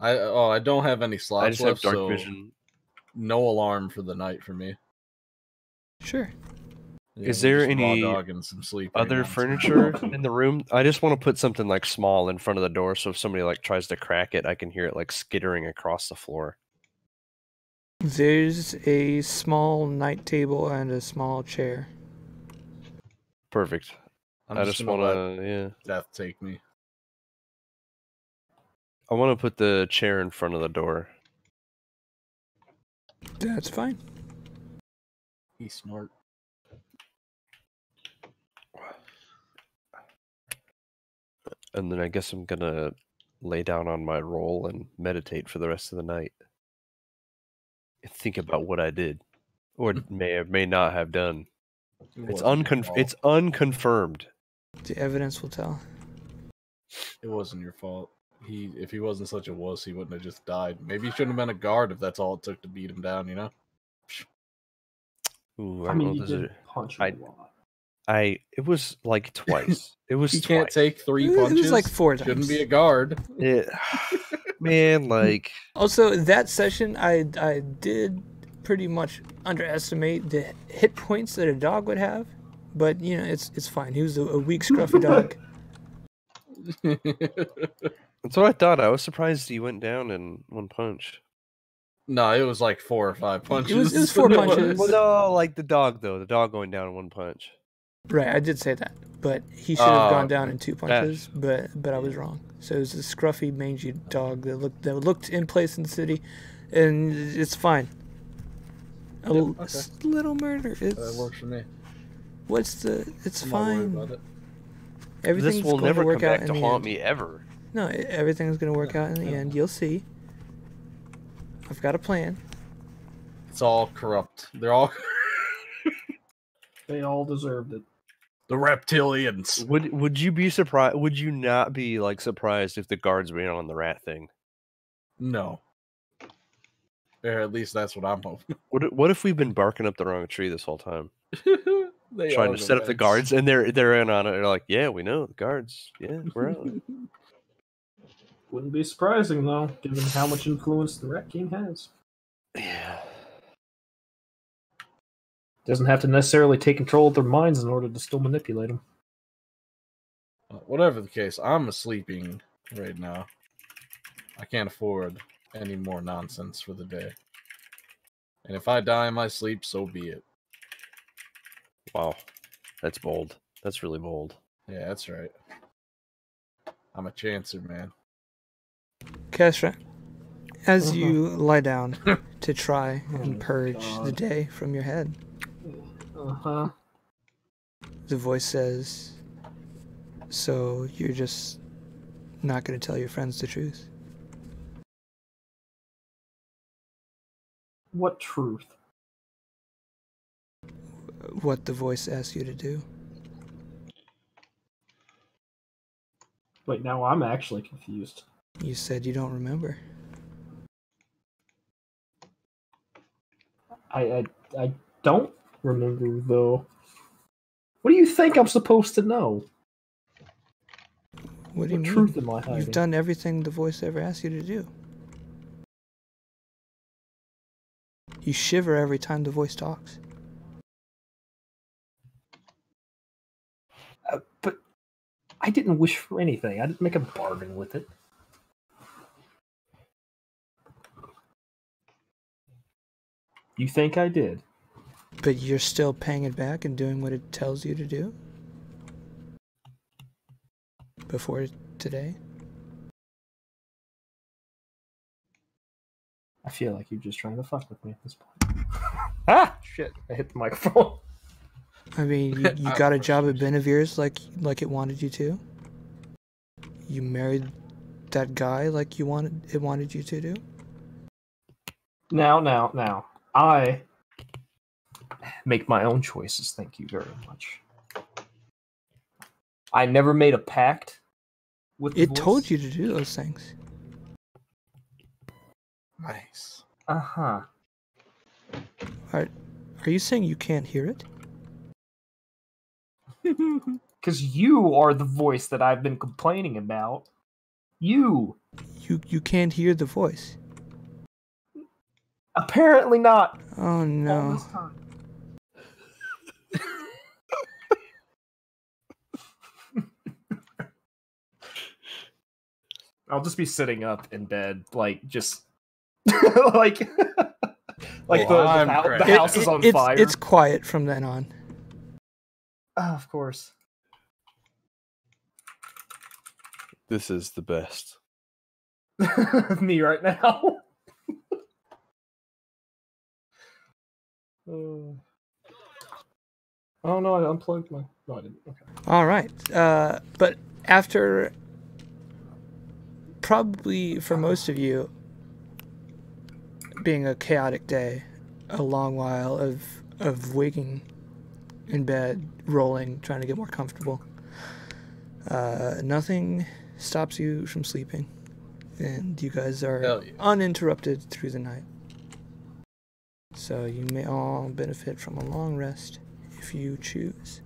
I don't have any
I
slots
just have
left,
dark
so
vision.
no alarm for the night for me.
Sure.
Yeah,
Is
we're
there
just raw
any
dogging some sleep right
Other
now.
furniture in the room? I just want to put something like small in front of the door, so if somebody like tries to crack it, I can hear it like skittering across the floor.
There's a small night table and a small chair.
Perfect.
I'm
I
just
just
gonna
want
let
to, yeah.
death take me.
I want to put the chair in front of the door.
That's fine.
He's smart.
And then I guess I'm gonna lay down on my roll and meditate for the rest of the night. And think about what I did, or may or may not have done. It's
It
unconfirmed.
The evidence will tell.
It wasn't your fault. If he wasn't such a wuss, he wouldn't have just died. Maybe he shouldn't have been a guard if that's all it took to beat him down, you know?
Ooh,
I
don't
mean,
know,
you
does
did
it-
punch him a lot.
it was like twice. It was
He
twice.
can't take 3
It
punches.
was like 4 times.
Shouldn't be a guard.
Man, like
Also, that session, I did pretty much underestimate the hit points that a dog would have, but you know, it's fine. He was a weak, scruffy dog.
that's what I thought. I was surprised he went down in one punch.
No, it was like 4 or 5 punches.
It was 4 punches.
Well, no, like the dog though. The dog going down in one punch.
Right, I did say that, but he should have gone down
okay.
in 2 punches. But I was wrong. So it was a scruffy, mangy dog that looked in place in the city, and it's fine. A little murder.
That
It's
works for me.
It's
I'm not worried
fine.
about it.
Everything's
This will
going
never
to work
come
out
back
in
to
the
haunt
end.
me ever.
No, everything's going to work out in the end. You'll see. I've got a plan.
It's all corrupt. They're all
They all deserved it.
the reptilians.
Would you be surprised? Would you not be like surprised if the guards were in on the rat thing?
No. Or at least that's what I'm hoping.
What if we've been barking up the wrong tree this whole time,
They
trying
are
to set up the
rats.
guards, and they're in on it? They're like, yeah, we know the guards. Yeah, we're on it.
Wouldn't be surprising though, given how much influence the Rat King has.
Yeah.
Doesn't have to necessarily take control of their minds in order to still manipulate them.
Whatever the case, I'm sleeping right now. I can't afford any more nonsense for the day. And if I die in my sleep, so be it.
Wow, that's bold. That's really bold.
Yeah, that's right. I'm a chancer, man.
Kestra, as you lie down to try and purge the
God.
day from your head,
Uh-huh.
The voice says, so you're just not going to tell your friends the truth?
What truth?
What the voice asks you to do?
Wait, now I'm actually confused.
You said you don't remember.
I don't remember, though. What do you think I'm supposed to know?
What do you
What
mean?
truth am I hiding?
You've done everything the voice ever asked you to do. You shiver every time the voice talks.
But I didn't wish for anything. I didn't make a bargain with it. You think I did?
But you're still paying it back and doing what it tells you to do? Before today?
I feel like you're just trying to fuck with me at this point. Ah! Shit, I hit the microphone.
I mean, you got a job at Benevir's like it wanted you to? You married that guy like it wanted you to do?
Now. I make my own choices, thank you very much. I never made a pact with the
It
voice.
told you to do those things.
Nice.
Uh-huh.
Are you saying you can't hear it?
Because you are the voice that I've been complaining about. You.
You can't hear the voice.
Apparently not.
Oh
All
no.
this time. I'll just be sitting up in bed, like, just... like the house is on fire.
It's quiet from then on.
Oh, of course.
This is the best.
Me right now. Oh no, I unplugged my... No, I didn't. Okay.
All right. But after probably for most of you being a chaotic day, a long while of waking in bed, rolling, trying to get more comfortable, nothing stops you from sleeping, and you guys are uninterrupted through the night. So you may all benefit from a long rest if you choose.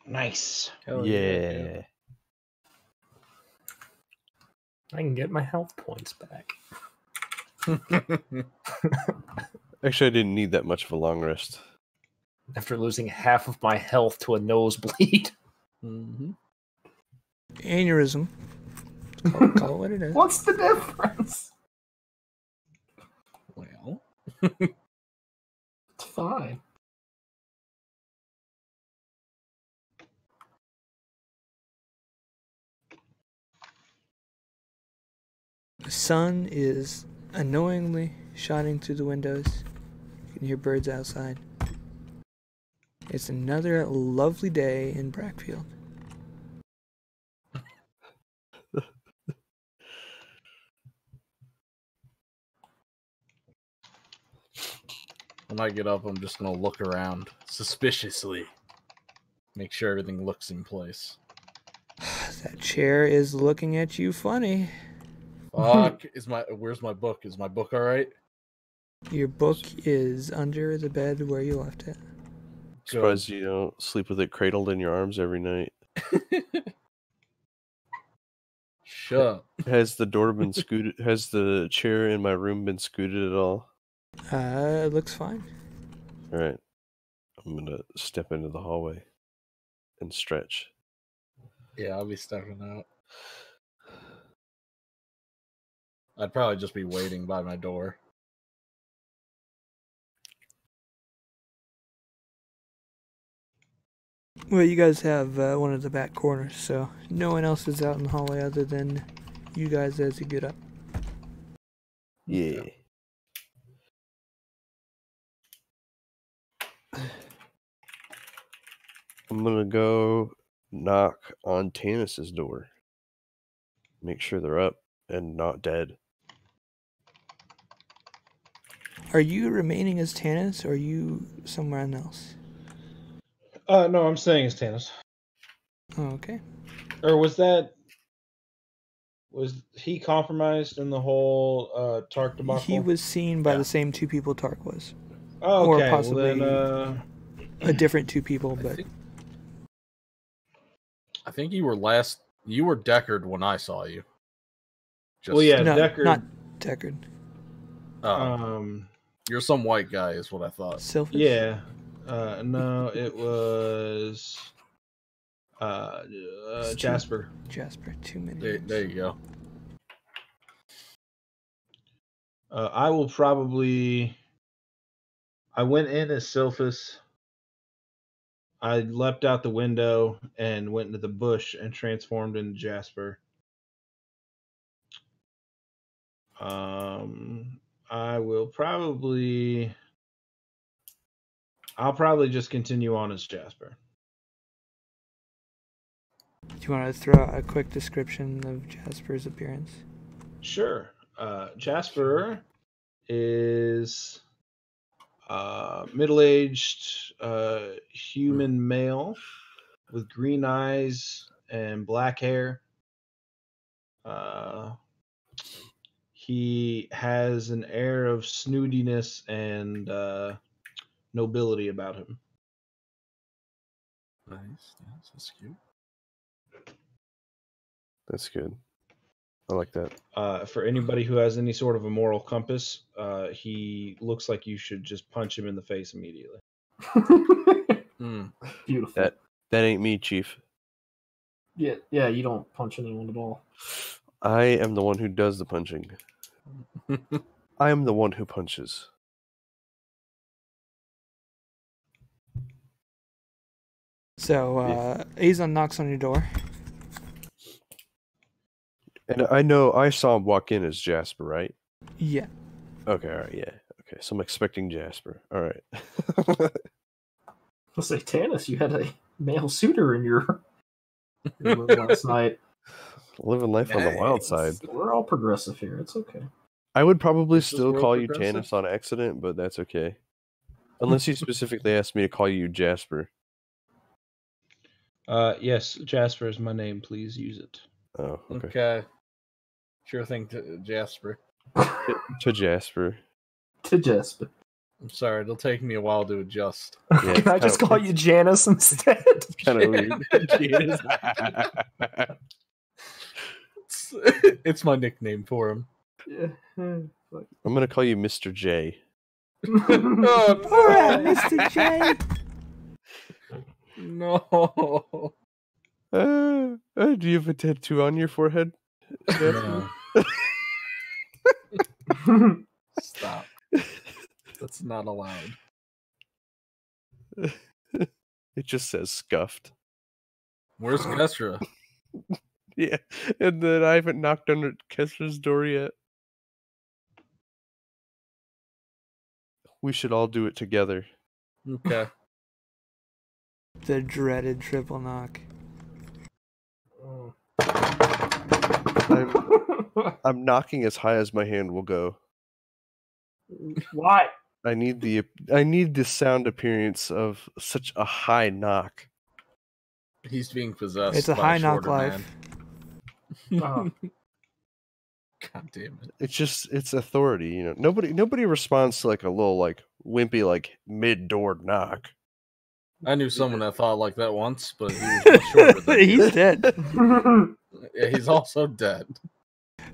Nice.
Hell
Yeah.
I can get my health points back.
Actually, I didn't need that much of a long rest.
After losing half of my health to a nosebleed.
Mm-hmm.
Aneurysm. Call it what it is.
What's the difference?
Well,
It's fine.
The sun is annoyingly shining through the windows. You can hear birds outside. It's another lovely day in Brackfield.
when I get up, I'm just gonna look around suspiciously, make sure everything looks in place.
That chair is looking at you funny.
Fuck! Where's my book? Is my book all right?
Your book is under the bed where you left it.
Surprised you don't sleep with it cradled in your arms every night.
Shut up.
Has the door been scooted? Has the chair in my room been scooted at all?
It looks fine.
All right. I'm gonna step into the hallway and stretch.
Yeah, I'll be stepping out. I'd probably just be waiting by my door.
Well, you guys have one of the back corners, so no one else is out in the hallway other than you guys as you get up.
Yeah. I'm gonna go knock on Tanis's door. Make sure they're up and not dead.
Are you remaining as Tanis, or are you somewhere else?
No, I'm staying as Tanis.
Oh, okay.
Or was he compromised in the whole Tark debacle?
He was seen by the same two people Tark was.
Oh,
Or
okay.
possibly
Well, then,
a different two people, but
I think you were Deckard when I saw you.
well, yeah,
no,
Deckard.
not Deckard.
You're some white guy, is what I thought.
Silphus?
Yeah. No, it was Jasper.
Jasper, too many.
There you go.
I went in as Silphus. I leapt out the window and went into the bush and transformed into Jasper. I'll probably just continue on as Jasper.
Do you want to throw out a quick description of Jasper's appearance?
Sure. Jasper is middle-aged human male with green eyes and black hair. He has an air of snootiness and nobility about him.
Nice. That's cute.
That's good. I like that.
For anybody who has any sort of a moral compass, he looks like you should just punch him in the face immediately.
Beautiful.
That ain't me, Chief.
Yeah, you don't punch anyone at all.
I am the one who does the punching. I am the one who punches.
So, Azon knocks on your door.
And I saw him walk in as Jasper, right?
Yeah.
Okay, all right, yeah. Okay, so I'm expecting Jasper. All right.
I'll say, Tanis, you had a male suitor in your room last night.
Living life on the wild side.
We're all progressive here. It's okay.
I would probably
Is this
still
world
call you
progressive?
Tanis on accident, but that's okay. Unless you specifically asked me to call you Jasper.
Yes, Jasper is my name. Please use it.
Oh, okay.
Okay. Sure thing, to Jasper.
To Jasper.
To Jasper.
I'm sorry, it'll take me a while to adjust.
Yeah,
Can I just call you Janice instead?
Kind of weird.
It's my nickname for him.
Yeah.
I'm gonna call you Mr. J.
Oh,
All right, Mr. J.
no.
Do you have a tattoo on your forehead?
No. Stop. That's not allowed.
It just says scuffed.
Where's Kestra?
Yeah, and then I haven't knocked on Kestra's door yet. We should all do it together.
Okay.
The dreaded triple knock.
I'm knocking as high as my hand will go.
Why?
I need the sound appearance of such a high knock.
He's being possessed.
It's a
by
high knock
shorter
life.
man.
Oh.
God damn it.
It's authority, you know. Nobody responds to like a little like wimpy like mid-door knock.
I knew someone that thought like that once, but he was much shorter than
He's
you.
dead.
Yeah, he's also dead.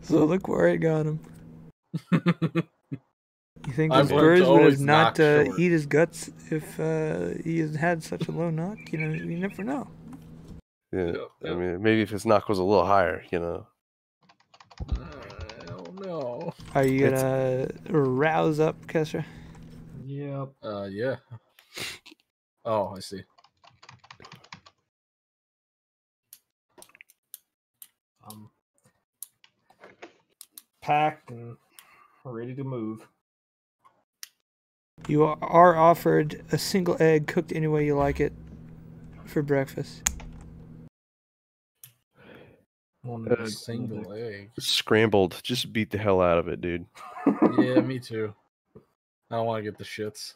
So look where it got him. You think
I've
this
learned
bird
to
would
always
have not
knock short.
eat his guts if he had had such a low knock? You know, you never know.
Yeah,
Yep,
I
yep.
mean, maybe if his knock was a little higher, you know.
Oh no.
Are you gonna rouse up, Kestra?
Yep.
Yeah. Oh, I see.
Packed and ready to move.
You are offered a single egg cooked any way you like it. for breakfast?
One
Uh,
Single egg.
Scrambled. Just beat the hell out of it, dude.
Yeah, me too. I don't want to get the shits.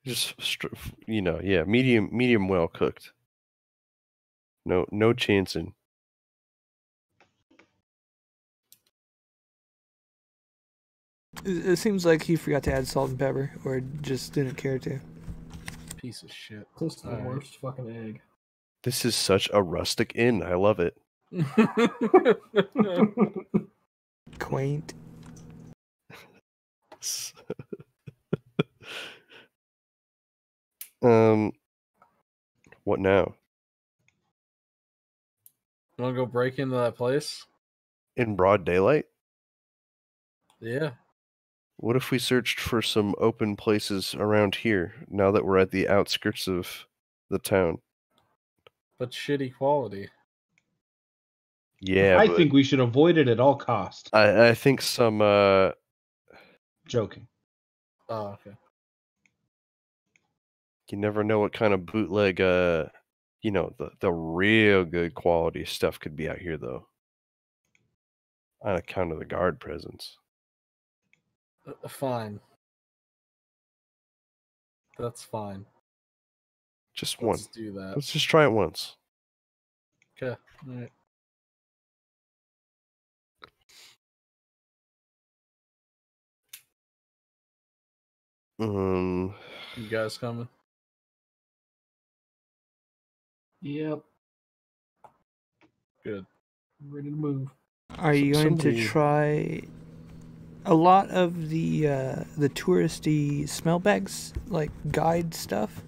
Just medium well cooked. No chancing.
It seems like he forgot to add salt and pepper, or just didn't care to.
Piece of shit.
Close to the
Alright.
worst fucking egg.
This is such a rustic inn. I love it.
Quaint.
What now?
You want to go break into that place?
In broad daylight?
Yeah.
What if we searched for some open places around here now that we're at the outskirts of the town?
But shitty quality.
Yeah,
I
but
think we should avoid it at all costs.
I think some
Joking.
Oh, okay.
you never know what kind of bootleg the real good quality stuff could be out here though. On account of the guard presence.
Fine. That's fine.
Just
Let's
one.
do that.
Let's just try it once.
Okay. All right. You guys coming?
Yep.
Good.
Ready to move.
Are you going to try a lot of the touristy smell bags, like guide stuff,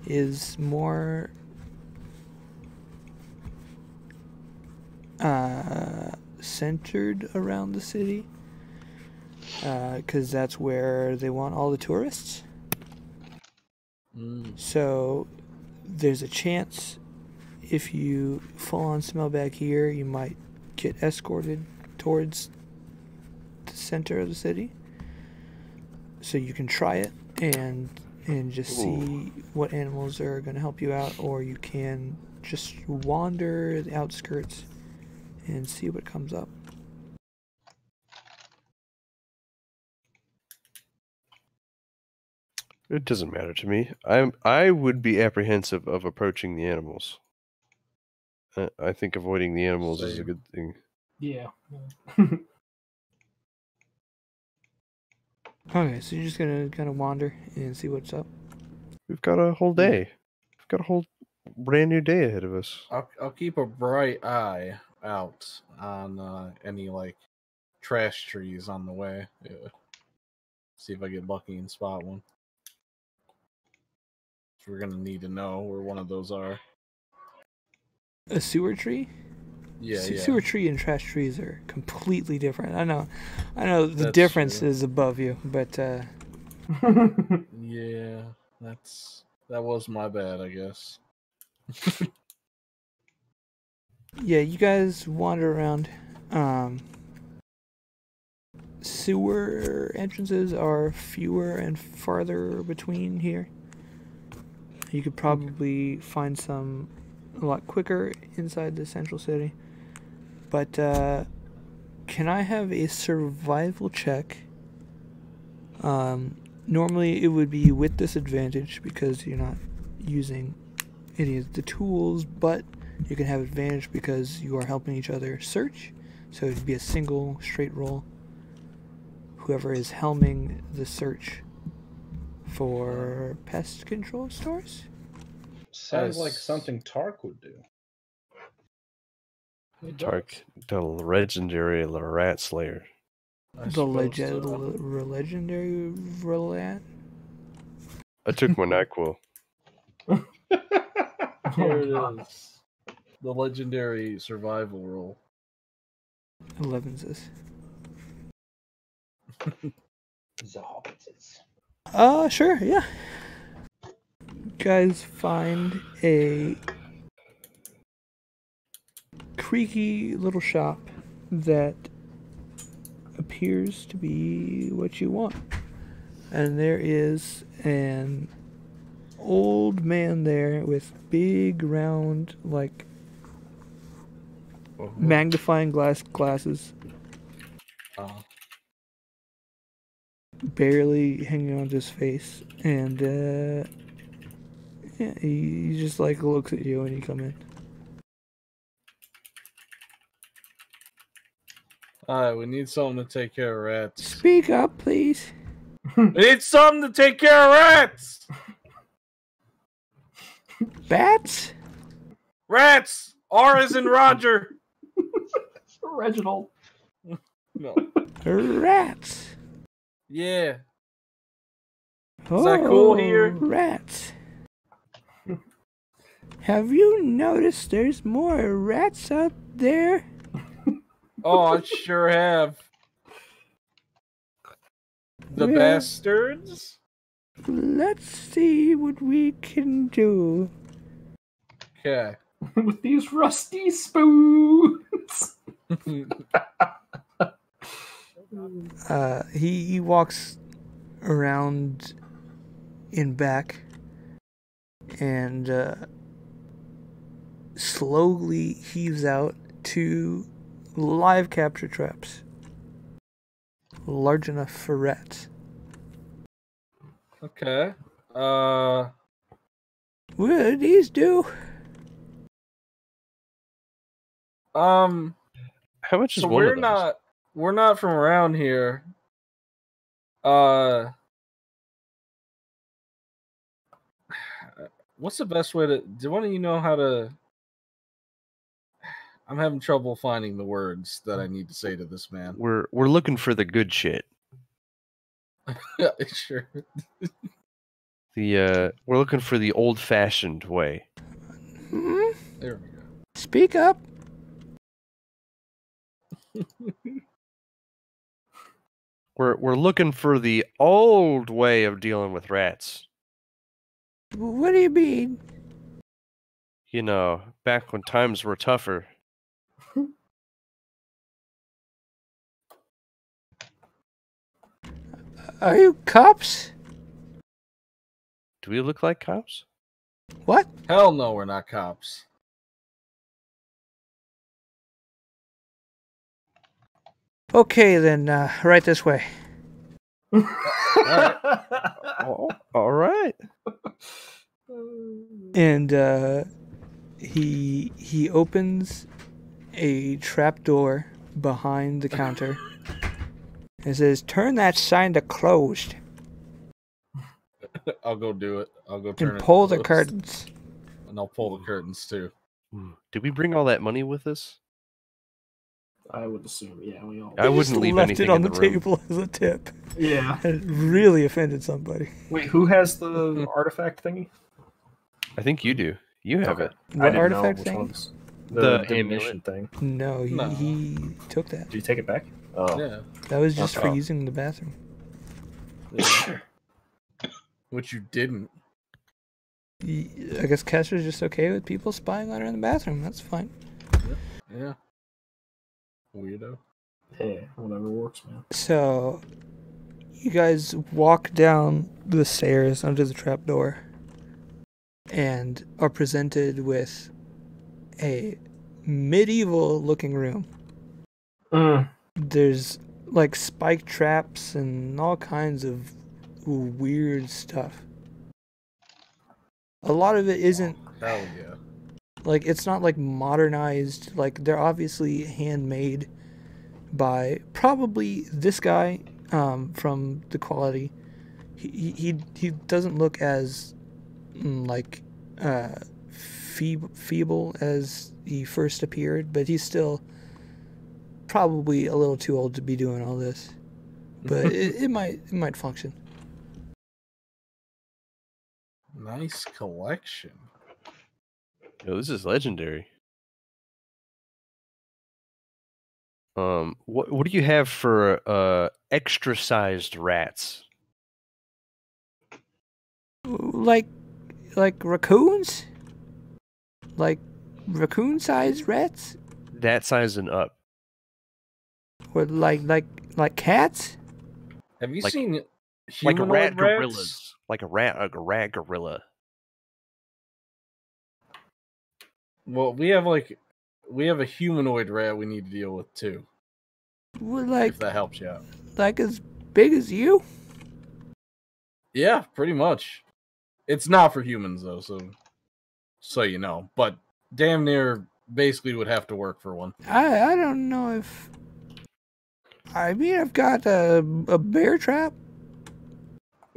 is more centered around the city, because that's where they want all the tourists. So there's a chance if you full on smell bag here, you might get escorted towards the center of the city. So you can try it and just see what animals are going to help you out, or you can just wander the outskirts and see what comes up.
It doesn't matter to me. I would be apprehensive of approaching the animals. I think avoiding the animals is a good thing.
Yeah.
Okay, so you're just gonna kind of wander and see what's up.
We've got a whole day. We've got a whole brand new day ahead of us.
I'll keep a bright eye out on any like trash trees on the way. Yeah. See if I get lucky and spot one. We're gonna need to know where one of those are.
A sewer tree?
Yeah, yeah.
Sewer tree and trash trees are completely different. I know the
That's
difference
true.
is above you, but
Yeah, that was my bad, I guess.
yeah, you guys wander around. Sewer entrances are fewer and farther between here. You could probably find some a lot quicker inside the central city. But can I have a survival check? Normally it would be with disadvantage because you're not using any of the tools, but you can have advantage because you are helping each other search. So it'd be a single straight roll. Whoever is helming the search for pest control stores?
Sounds like something Tark would do.
Tark, the legendary rat slayer.
The legendary rat?
I took my NyQuil.
Here it is. The legendary survival roll.
11's.
The
Sure, yeah. Guys find a creaky little shop that appears to be what you want. And there is an old man there with big round like magnifying glasses, barely hanging on to his face, and yeah, he just like looks at you when you come in.
Alright, we need someone to take care of rats.
Speak up, please.
We need someone to take care of rats!
Bats?
Rats! R is in Roger!
Reginald.
No.
Rats.
Yeah.
Is
that cool here?
Rats. Have you noticed there's more rats out there?
Oh, I sure have. The
Yeah.
bastards?
Let's see what we can do.
Okay.
With these rusty spoons.
He walks around in back and slowly heaves out 2 live capture traps, large enough for rats.
Okay.
What do these do?
How much is
So
one of those?
we're not from around here. What's the best way to? Do one of you know how to? I'm having trouble finding the words that I need to say to this man.
We're looking for the good shit.
Yeah, sure.
We're looking for the old-fashioned way.
Hmm?
There we go.
Speak up.
We're looking for the old way of dealing with rats.
What do you mean?
You know, back when times were tougher.
Are you cops?
Do we look like cops?
What?
Hell no, we're not cops.
Okay then, right this way.
Oh, all right.
And he opens a trap door behind the counter and says, "Turn that sign to closed
I'll go do it. I'll go turn
and
it
pull the
closed.
curtains."
And I'll pull the curtains too.
Did we bring all that money with us?
I would assume, yeah, we all.
I wouldn't
Just
leave
left
anything
it on
in
the
the room.
table as a tip.
Yeah.
It really offended somebody.
Wait, who has the artifact thingy?
I think you do. You have it.
What artifact thing?
The
diminution thing.
No,
No.
he took that.
Did you take it back? Oh.
Yeah.
That was just for
Okay.
using the bathroom.
Which you didn't.
I guess Kestra's just okay with people spying on her in the bathroom. That's fine.
Yeah. Weirdo.
Hey, whatever works, man.
So, you guys walk down the stairs under the trapdoor and are presented with a medieval looking room. There's like spike traps and all kinds of weird stuff. A lot of it isn't
Hell yeah.
like, it's not like modernized. Like, they're obviously handmade by probably this guy from the quality. He doesn't look as like feeble as he first appeared, but he's still probably a little too old to be doing all this. But it might function.
Nice collection.
Yo, this is legendary. What do you have for extra sized rats?
Like raccoons? Like raccoon-sized rats?
That size and up.
Or like cats?
Have you
Like-
seen
Like
humanoid
rat
rats?
gorillas. Like a rat gorilla.
Well, we have a humanoid rat we need to deal with too.
Well, like
If that helps you out.
like as big as you?
Yeah, pretty much. It's not for humans though, so you know. But damn near basically would have to work for one.
I don't know if. I mean, I've got a bear trap,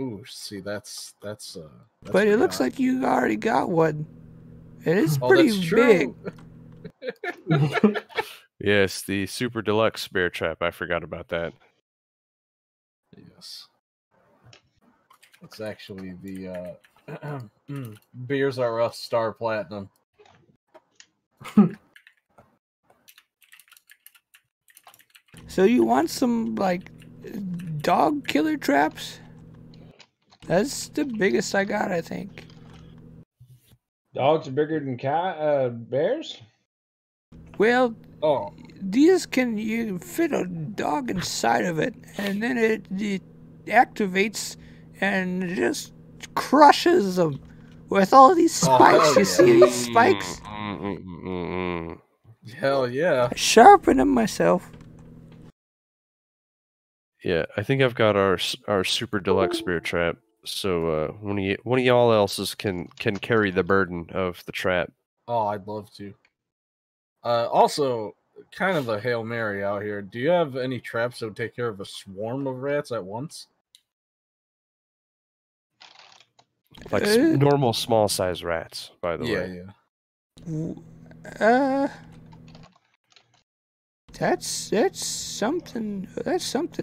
Ooh, see, that's
but it looks
odd.
like you already got one. And it's
Oh,
pretty
that's
big.
true.
Yes, the super deluxe bear trap. I forgot about that.
Yes. It's actually the Beers Are Us Star Platinum.
So you want some like dog killer traps? That's the biggest I got, I think.
Dogs are bigger than bears?
Well,
Oh,
these you fit a dog inside of it, and then it activates and just crushes them with all these
Oh,
spikes.
hell
You
yeah.
see these spikes?
hell yeah.
I sharpen them myself.
Yeah, I think I've got our super deluxe bear trap. So one of y'all else's can carry the burden of the trap.
Oh, I'd love to. Also, kind of a Hail Mary out here. Do you have any traps that would take care of a swarm of rats at once?
Like normal small size rats, by the way.
Yeah.
That's something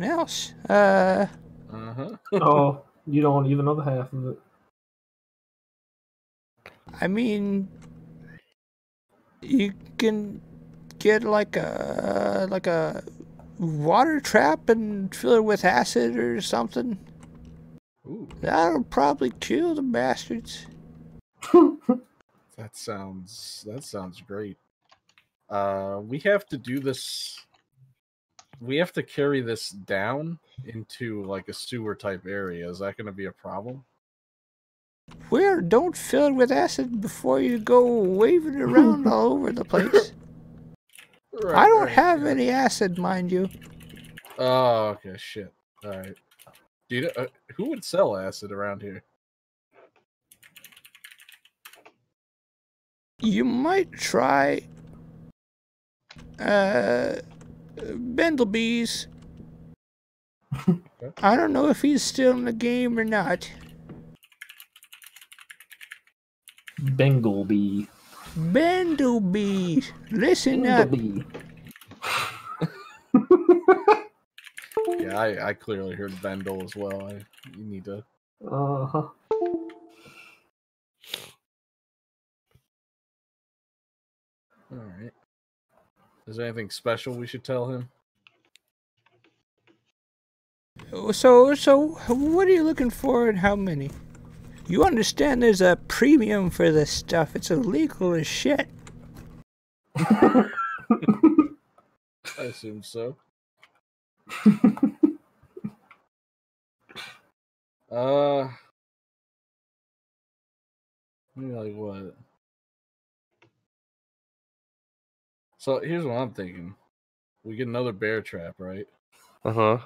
else.
Uh-huh.
Oh, you don't even know the half of it.
I mean, you can get like a water trap and fill it with acid or something.
Ooh,
That'll probably kill the bastards.
that sounds great. We have to do this. We have to carry this down into like a sewer type area. Is that going to be a problem?
Well, don't fill it with acid before you go waving it around all over the place. I don't have any acid, mind you.
Oh, okay, shit. All right. Dude, who would sell acid around here?
You might try Bendelbees. I don't know if he's still in the game or not.
Bengalbee.
Bendelbees, listen up.
Bengalbee.
Yeah, I clearly heard Vendel as well. You need to.
Uh-huh.
All right. Is there anything special we should tell him?
So what are you looking for and how many? You understand there's a premium for this stuff. It's illegal as shit.
I assume so. Maybe like what? So here's what I'm thinking. We get another bear trap, right?
Uh-huh.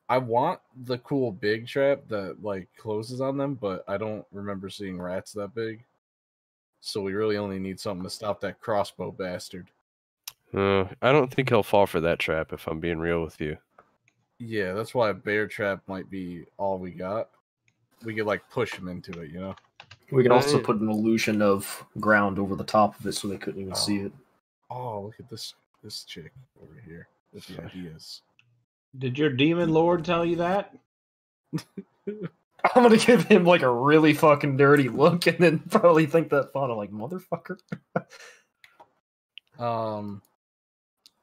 I want the cool big trap that like closes on them, but I don't remember seeing rats that big. So we really only need something to stop that crossbow bastard.
I don't think he'll fall for that trap, if I'm being real with you.
Yeah, that's why a bear trap might be all we got. We could like push him into it, you know?
We can also put an illusion of ground over the top of it so they couldn't even see it.
Oh, look at this chick over here with the ideas.
Did your demon lord tell you that?
I'm gonna give him like a really fucking dirty look and then probably think that thought of like motherfucker.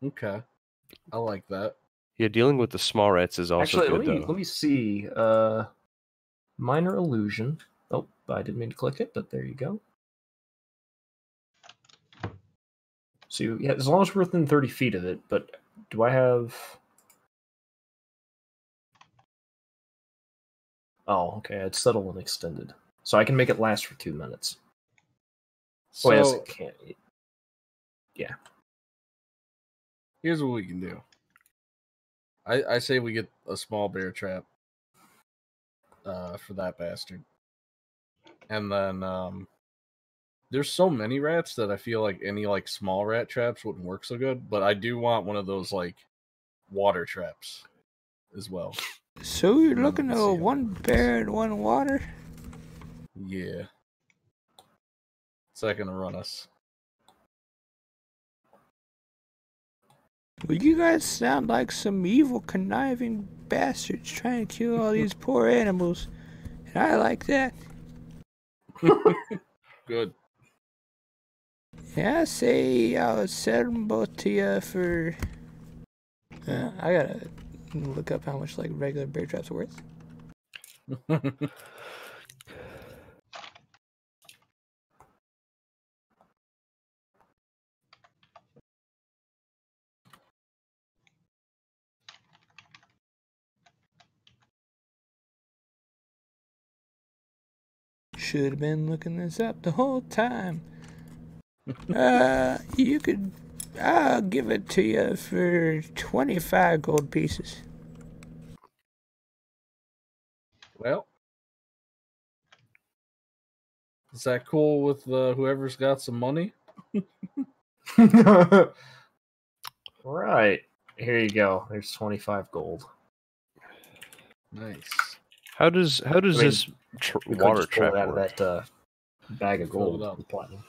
Okay. I like that.
Yeah, dealing with the small rats is also
Actually,
good, though.
let me see. Minor illusion. Oh, I didn't mean to click it, but there you go. So yeah, as long as we're within 30 feet of it, but do I have... Oh, okay, it's settled and extended. So I can make it last for 2 minutes.
So
Oh, yes, it can't.
Here's what we can do. I say we get a small bear trap for that bastard. And then there's so many rats that I feel like any like small rat traps wouldn't work so good, but I do want one of those like water traps as well.
So you're looking at one bear and one water?
Yeah. It's not gonna run us.
Well, you guys sound like some evil, conniving bastards trying to kill all these poor animals. And I like that.
Good.
Yeah, I say I'll sell them both to you for... I gotta look up how much like regular bear traps are worth. Should have been looking this up the whole time. You could... I'll give it to you for 25 gold pieces.
Well, is that cool with whoever's got some money?
Right. Here you go. There's 25 gold.
Nice.
How does
I mean,
this
We could
water
just pull
trap
it out of
work?
that bag of
Fill it
gold.
up.
And platinum.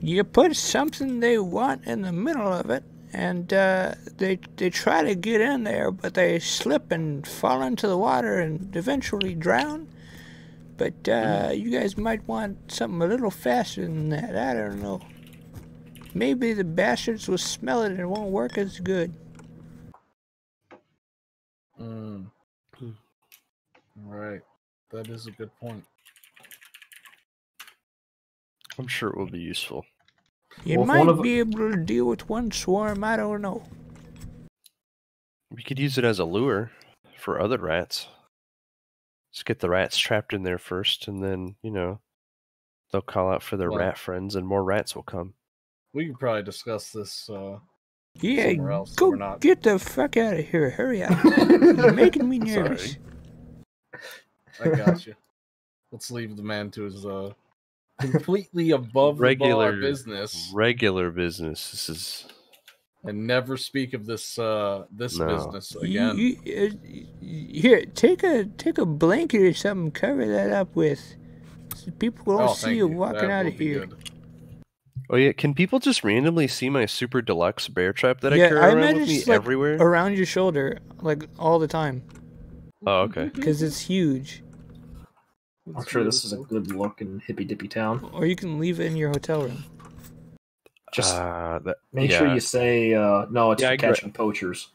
You put something they want in the middle of it, and they try to get in there, but they slip and fall into the water and eventually drown. But you guys might want something a little faster than that. I don't know. Maybe the bastards will smell it and it won't work as good.
Right. That is a good point.
I'm sure it will be useful.
You
Well, if
might
one of-
be able to deal with one swarm, I don't know.
We could use it as a lure for other rats. Just get the rats trapped in there first, and then, they'll call out for their
Well-
rat friends, and more rats will come.
We could probably discuss this
Yeah,
somewhere else. So
go
we're not...
get the fuck out of here. Hurry up. You're making me nervous.
I got you. Let's leave the man to his completely above the bar
Regular
business
Regular business. This is...
and never speak of this
No.
business again.
Here, take a blanket or something, cover that up with. So people don't see
thank
you walking
That
out
will
of
be
here.
good.
Oh yeah, can people just randomly see my super deluxe bear trap that I
Yeah,
carry
I
around
imagine
with me
it's like
everywhere?
around your shoulder, like all the time,
Oh, okay.
because it's huge.
I'm sure this is a good look in hippy dippy town.
Or you can leave it in your hotel room.
Just
That,
make sure you say no. It's
Yeah,
for
I gra-
catching poachers.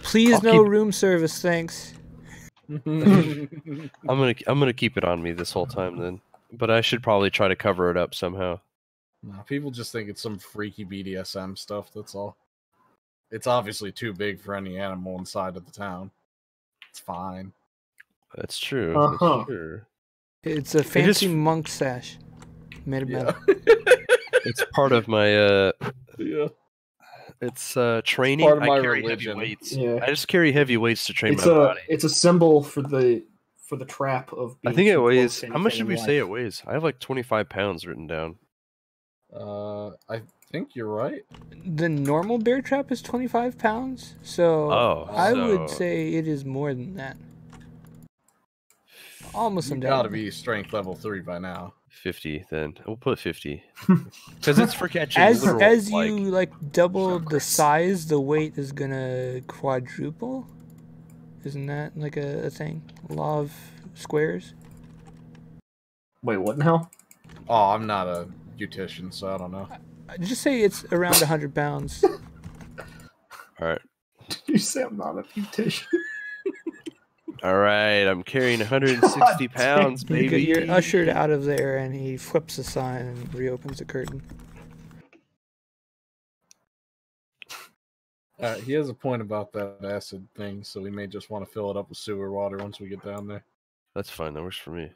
Please,
I'll
no
keep-
room service, thanks.
I'm gonna keep it on me this whole time then, but I should probably try to cover it up somehow.
No, people just think it's some freaky BDSM stuff, that's all. It's obviously too big for any animal inside of the town. It's fine.
That's true.
Uh-huh.
That's true.
It's a fancy monk sash made of metal.
It's part of my
Yeah.
It's training.
part of my
I carry
religion.
heavy weights.
Yeah.
I just carry heavy weights to train
It's
my
a
body.
it's a symbol for the trap of.
I
being
think it
too
weighs.
close to
How much
anything
did we
in
say it
life.
weighs? I have like 25 pounds written down.
I think you're right.
The normal bear trap is 25 pounds, so
Oh,
I
so-
would say it is more than that. Almost
You gotta
undoubtedly.
be strength level 3 by now.
50 then. We'll put 50. Because it's for catching
As
literal,
you like double the
sharks.
size, the weight is gonna quadruple. Isn't that like a thing? Law of squares.
Wait, what now?
Oh, I'm not a beautician, so I don't know.
Just say it's around 100 pounds.
All right.
Did you say I'm not a beautician?
All right. I'm carrying 160
God
pounds,
damn.
baby.
You're ushered out of there, and he flips the sign and reopens the curtain.
He has a point about that acid thing, so we may just want to fill it up with sewer water once we get down there.
That's fine. That works for me.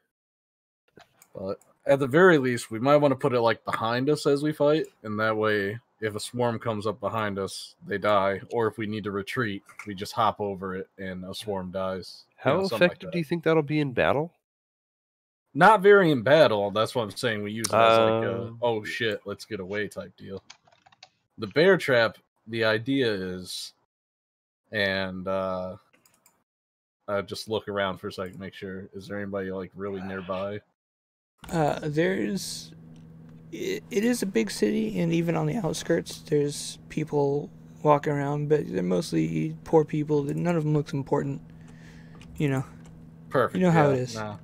But at the very least, we might want to put it like behind us as we fight, and that way if a swarm comes up behind us, they die. Or if we need to retreat, we just hop over it and a swarm dies.
How
Something like
effective
that.
do you think that'll be in battle?
Not very in battle. That's what I'm saying. We use it as like a,
Um,
oh shit, let's get away type deal. The bear trap, the idea is, and just look around for a second, make sure, is there anybody like really nearby?
It is a big city, and even on the outskirts, there's people walking around, but they're mostly poor people. None of them looks important. You know.
Perfect.
You know how it is.
Nah.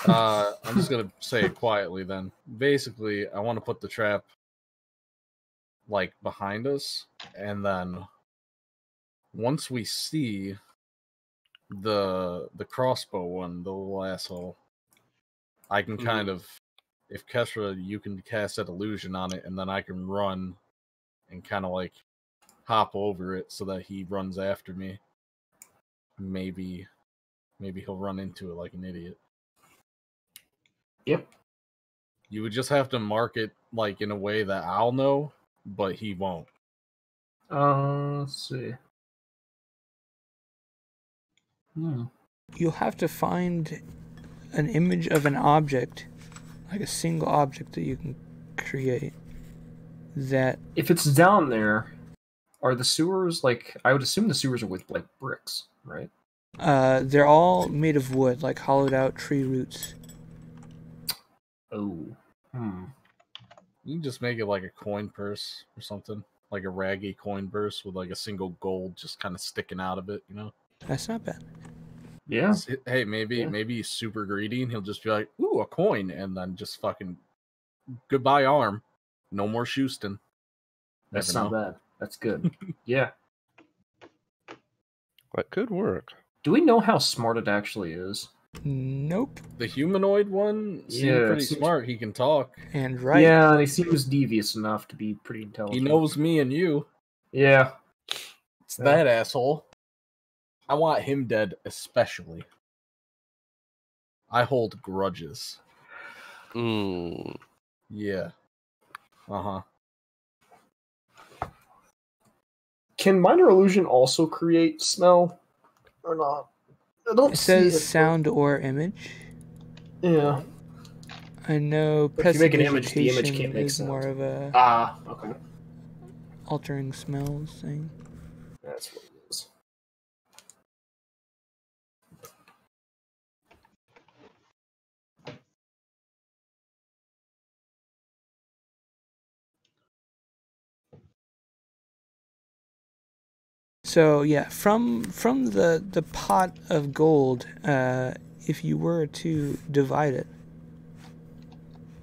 I'm just gonna say it quietly then. Basically, I want to put the trap like behind us, and then once we see the crossbow one, the little asshole, I can kind of, if Kestra, you can cast that illusion on it, and then I can run and kind of like hop over it so that he runs after me. Maybe he'll run into it like an idiot.
Yep.
You would just have to mark it like in a way that I'll know, but he won't.
Let's see.
You'll have to find an image of an object, like a single object that you can create. That
if it's down there, are the sewers like? I would assume the sewers are with like bricks, right?
they're all made of wood, like hollowed out tree roots.
Oh.
You can just make it like a coin purse or something, like a raggy coin purse with like a single gold just kind of sticking out of it, you know?
That's not bad.
Yeah.
Hey, maybe he's super greedy and he'll just be like, "Ooh, a coin," and then just fucking goodbye arm, no more Houston.
That's not bad. That's good. Yeah.
That could work.
Do we know how smart it actually is?
Nope.
The humanoid one seemed pretty smart. He can talk.
And right.
Yeah, and he seems devious enough to be pretty intelligent.
He knows me and you.
Yeah.
It's that asshole. I want him dead especially. I hold grudges. Yeah. Uh-huh.
Can minor illusion also create smell or not? I don't
It
see
says sound or image.
Yeah.
I know
If you make an image, the image
prestidigitation
can't make
is
sound.
more of a
Okay.
altering smells thing.
That's what it is.
So yeah, from the pot of gold, if you were to divide it,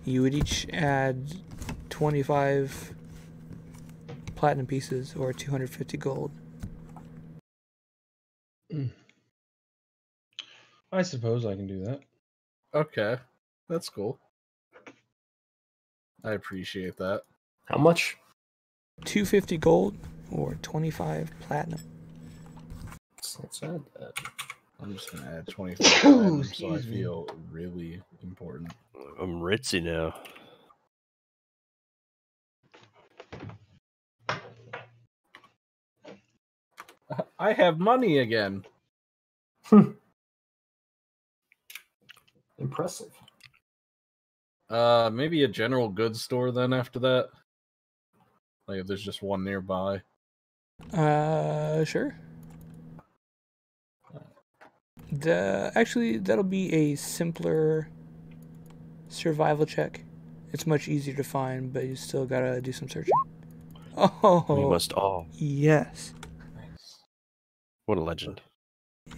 you would each add 25 platinum pieces or 250 gold.
I suppose I can do that.
Okay. That's cool. I appreciate that.
How much?
250 gold or 25 platinum.
Let's add that.
I'm just gonna add 25 platinum so I feel really important.
I'm ritzy now.
I have money again.
Impressive.
Maybe a general goods store then after that. Like if there's just one nearby.
Sure. Actually, that'll be a simpler survival check. It's much easier to find, but you still gotta do some searching. Oh,
We must all.
yes.
Nice.
What a legend.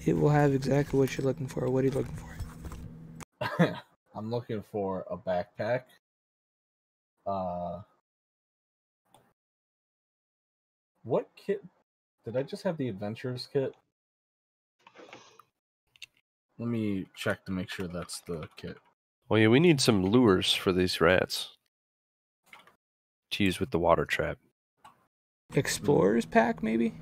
It will have exactly what you're looking for. What are you looking for?
I'm looking for a backpack. What kit? Did I just have the adventurers kit? Let me check to make sure that's the kit.
Well, yeah, we need some lures for these rats to use with the water trap.
Explorer's pack, maybe?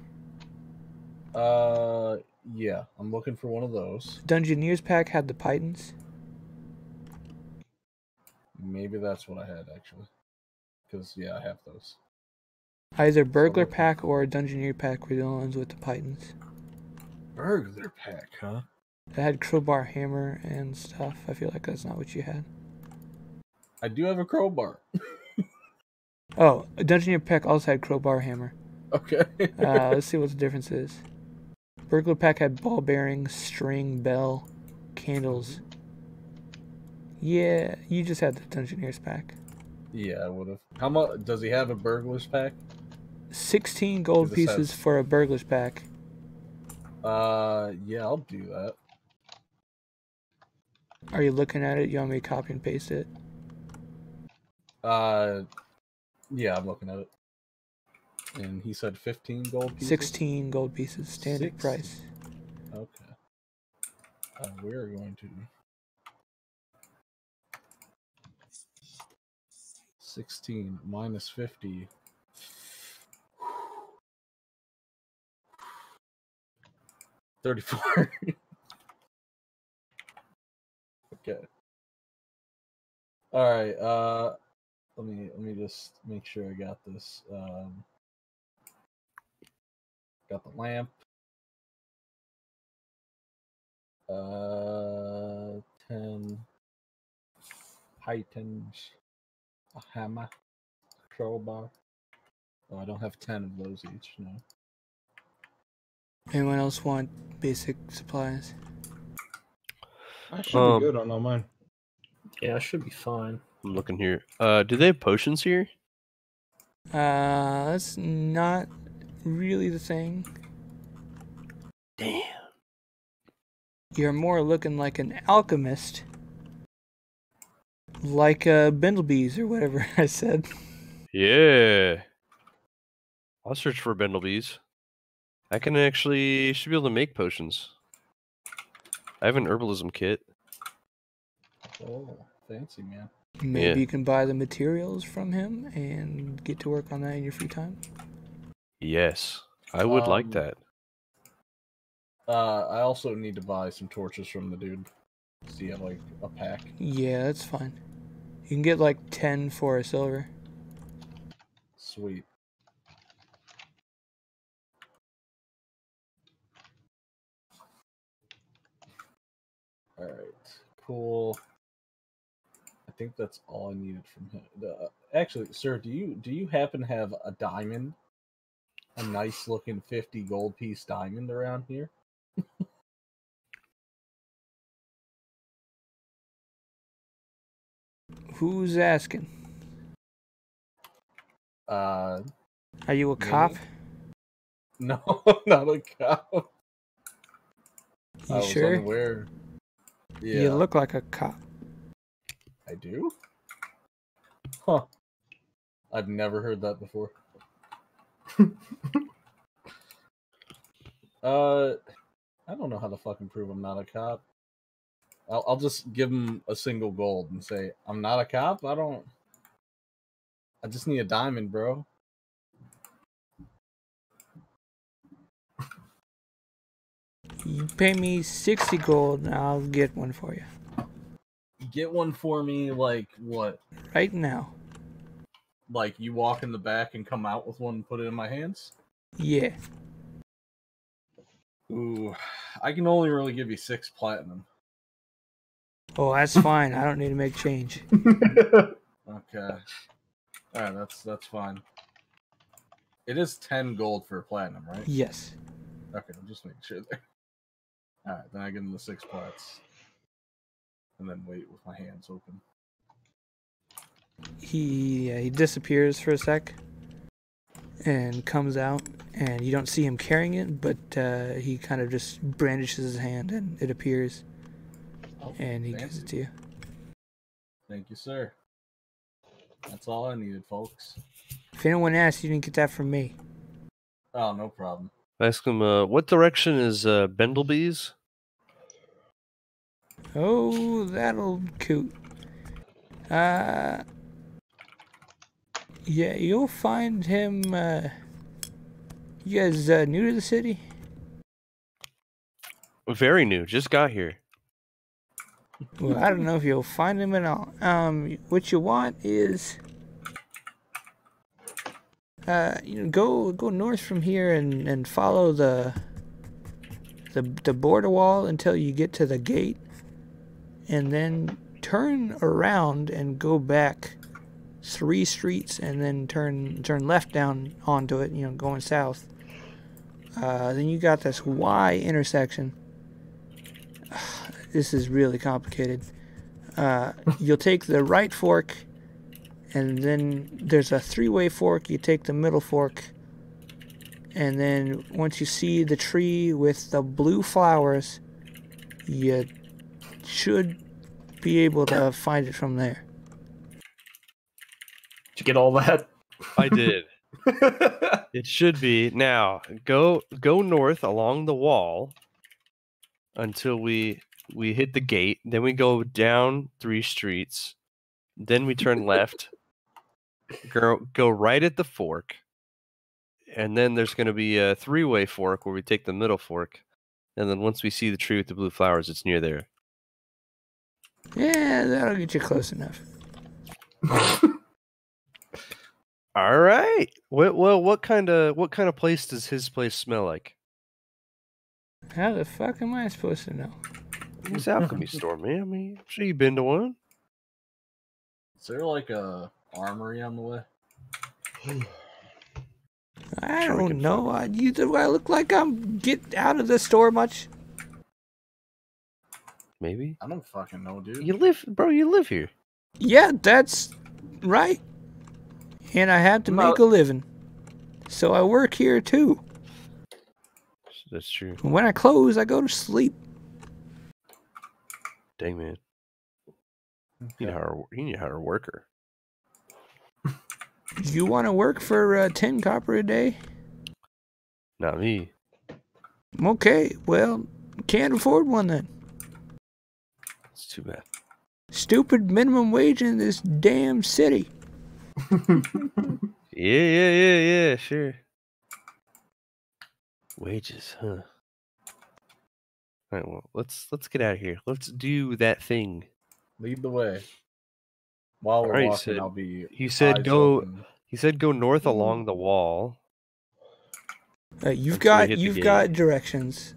Yeah, I'm looking for one of those.
Dungeoneer's pack had the pythons.
Maybe that's what I had, actually. because yeah, I have those.
Either burglar pack or dungeoneer pack were the only ones with the pythons.
Burglar pack, huh?
It had crowbar, hammer, and stuff. I feel like that's not what you had.
I do have a crowbar.
Oh, a dungeoneer pack also had crowbar, hammer.
Okay.
Let's see what the difference is. Burglar pack had ball bearings, string, bell, candles. Yeah, you just had the dungeoneer's pack.
Yeah, I would have. How much does he have a burglar's pack?
16 gold
This
pieces
has-
for a burglar's pack.
Yeah, I'll do that.
Are you looking at it? You want me to copy and paste it?
Yeah, I'm looking at it. And he said 15 gold pieces?
16 gold pieces, standard
16.
price.
Okay. We're going to 16 minus 50. 34. Okay. All right. Let me just make sure I got this. Got the lamp. 10 pythons, a hammer, crowbar. Oh, I don't have 10 of those each. No.
Anyone else want basic supplies?
I should be good on all mine.
Yeah, I should be fine.
I'm looking here. Do they have potions here?
That's not really the thing.
Damn.
You're more looking like an alchemist. Like Bendlebees or whatever I said.
Yeah. I'll search for Bendlebees. I can actually should be able to make potions. I have an herbalism kit.
Oh, fancy, man.
Maybe
Yeah.
you can buy the materials from him and get to work on that in your free time.
Yes. I would like that.
I also need to buy some torches from the dude. Does he have like a pack?
Yeah, that's fine. You can get like 10 for a silver.
Sweet. All right, cool. I think that's all I needed from him. Actually, sir, do you happen to have a diamond? A nice looking 50 gold piece diamond around here?
Who's asking?
Uh,
Are you a
Me?
cop?
no, not a cow.
You
I was
sure?
unaware. Yeah,
You look like a cop.
I do? Huh. I've never heard that before. I don't know how to fucking prove I'm not a cop. I'll just give him a single gold and say, I'm not a cop? I just need a diamond, bro.
You pay me 60 gold and I'll get one for you.
Get one for me, like, what?
Right now.
Like, you walk in the back and come out with one and put it in my hands?
Yeah.
Ooh, I can only really give you 6 platinum.
Oh, that's fine. I don't need to make change.
Okay. Alright, that's fine. It is 10 gold for platinum, right?
Yes.
Okay, I'm just making sure there. Alright, then I give him the 6 plats. And then wait with my hands open.
He disappears for a sec and comes out, and you don't see him carrying it, but he kind of just brandishes his hand and it appears,
Oh,
and he gives it to you.
Thank you, sir. That's all I needed, folks.
If anyone asks, you didn't get that from me.
Oh, no problem.
Ask him, what direction is Bendlebees?
Oh, that'll coot. Yeah, you'll find him, you guys new to the city?
Very new, just got here.
Well, I don't know if you'll find him at all. What you want is go north from here and follow the border wall until you get to the gate, and then turn around and go back 3 streets, and then turn left down onto it. Going south. Then you got this Y intersection. This is really complicated. You'll take the right fork, and then there's a 3-way fork. You take the middle fork, and then once you see the tree with the blue flowers, you should be able to find it from there.
Did you get all that?
I did. It should be. Now, go north along the wall until we hit the gate. Then we go down 3 streets. Then we turn left. Go right at the fork. And then there's going to be a 3-way fork where we take the middle fork. And then once we see the tree with the blue flowers, it's near there.
Yeah, that'll get you close enough.
All right. What kind of place does his place smell like?
How the fuck am I supposed to know?
It's alchemy store, man. I mean, I'm sure you've been to one.
Is there like a armory on the way?
I don't know. Do I look like I'm get out of the store much?
Maybe.
I don't fucking know, dude.
You live here.
Yeah, that's right. And I have to make a living. So I work here too.
That's true.
When I close, I go to sleep.
Dang, man. You need to hire a worker.
You want to work for 10 copper a day?
Not me.
Okay, well, can't afford one then.
It's too bad.
Stupid minimum wage in this damn city.
Yeah, sure. Wages, huh? All right, well, let's get out of here. Let's do that thing.
Lead the way. While we're
Alright,
walking, I'll be.
He said
eyes
go.
open.
He said go north along the wall.
You've
Until we hit the
you've
gate.
got directions.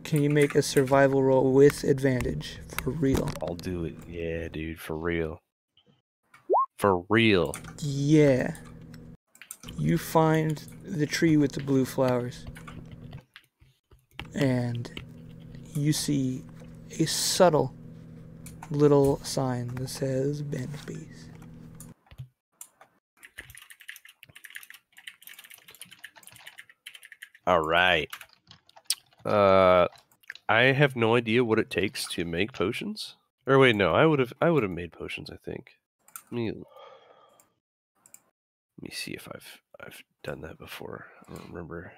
Can you make a survival roll with advantage for real?
I'll do it. Yeah, dude, for real. For real.
Yeah. You find the tree with the blue flowers, and you see a subtle little sign that says Benevir.
All right. I have no idea what it takes to make potions. Or wait, no, I would have made potions, I think. Let me see if I've done that before. I don't remember.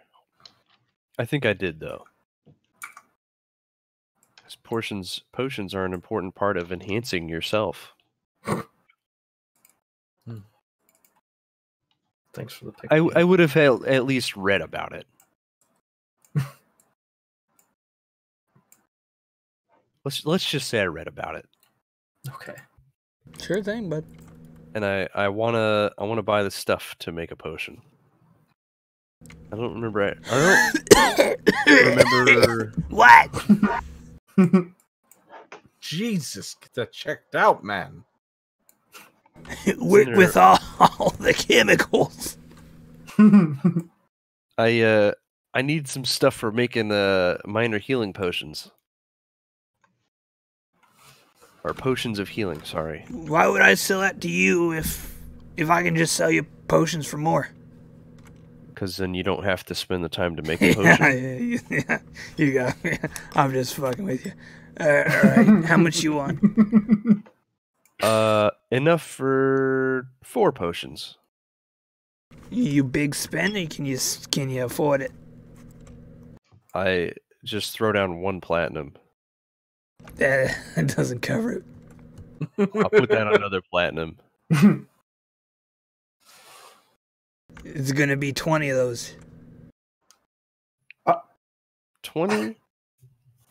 I think I did though. 'Cause potions are an important part of enhancing yourself.
Thanks for the pick.
I would have at least read about it. Let's just say I read about it.
Okay.
Sure thing, bud.
And I wanna buy the stuff to make a potion. I don't remember. I don't remember.
What?
Jesus, get that checked out, man.
with all the chemicals.
I need some stuff for making minor healing potions. Or potions of healing, sorry.
Why would I sell that to you if I can just sell you potions for more?
Because then you don't have to spend the time to make a potion.
Yeah, you got me. I'm just fucking with you. All right, how much you want?
Enough for 4 potions.
You big spender? Can you afford it?
I just throw down 1 platinum.
That doesn't cover it.
I'll put that on another platinum.
It's gonna be 20 of those.
20?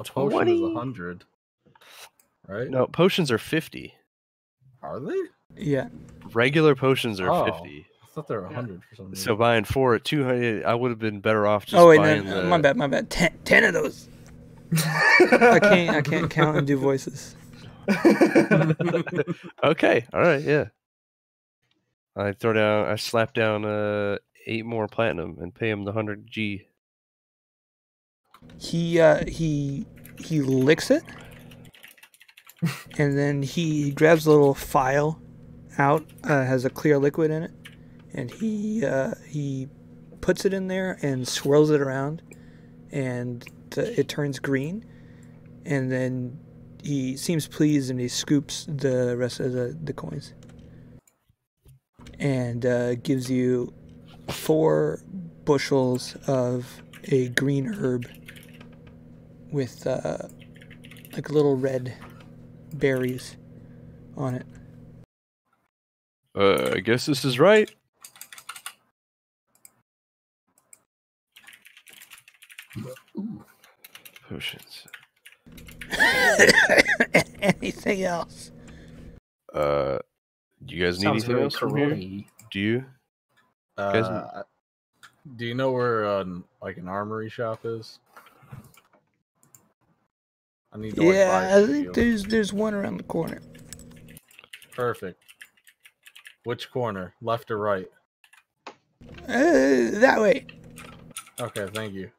A potion
20?
is 100. Right?
No, potions are 50.
Are they?
Yeah.
Regular potions are 50.
I thought they were 100 for some reason.
So buying 4 at 200, I would have been better off just
Oh wait,
buying
no,
the.
my bad. 10 of those. I can't count and do voices.
Okay, all right, yeah. I slap down 8 more platinum and pay him the 100G.
He licks it, and then he grabs a little phial out, has a clear liquid in it, and he puts it in there and swirls it around, and it turns green, and then he seems pleased and he scoops the rest of the coins and gives you 4 bushels of a green herb with like little red berries on it.
I guess this is right. Potions.
Anything else?
Do you guys need
Sounds
anything
very
else from here?
corona-y.
Do you?
Do you know where like an armory shop is? I need to buy
Yeah,
a
I think
shield.
there's one around the corner.
Perfect. Which corner? Left or right?
That way.
Okay, thank you.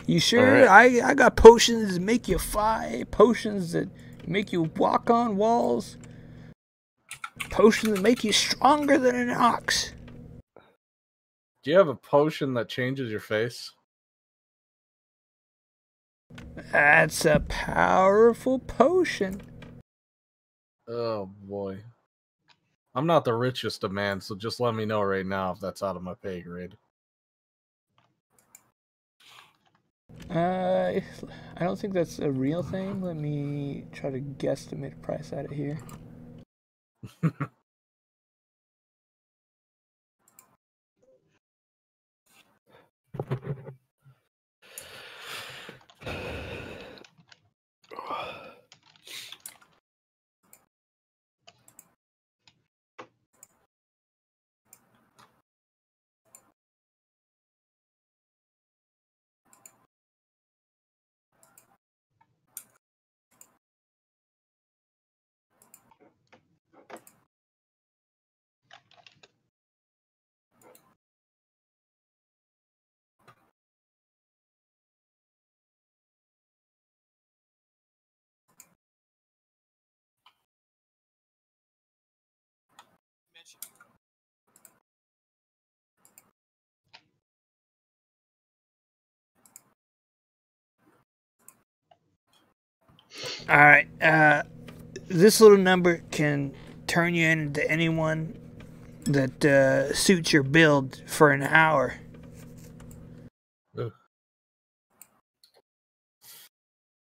You sure?
All
I got potions that make you fly, potions that make you walk on walls, potions that make you stronger than an ox.
Do you have a potion that changes your face?
That's a powerful potion.
Oh boy. I'm not the richest of man, so just let me know right now if that's out of my pay grade.
I don't think that's a real thing. Let me try to guesstimate a price out of here. All right. This little number can turn you into anyone that suits your build for an hour.
Ugh.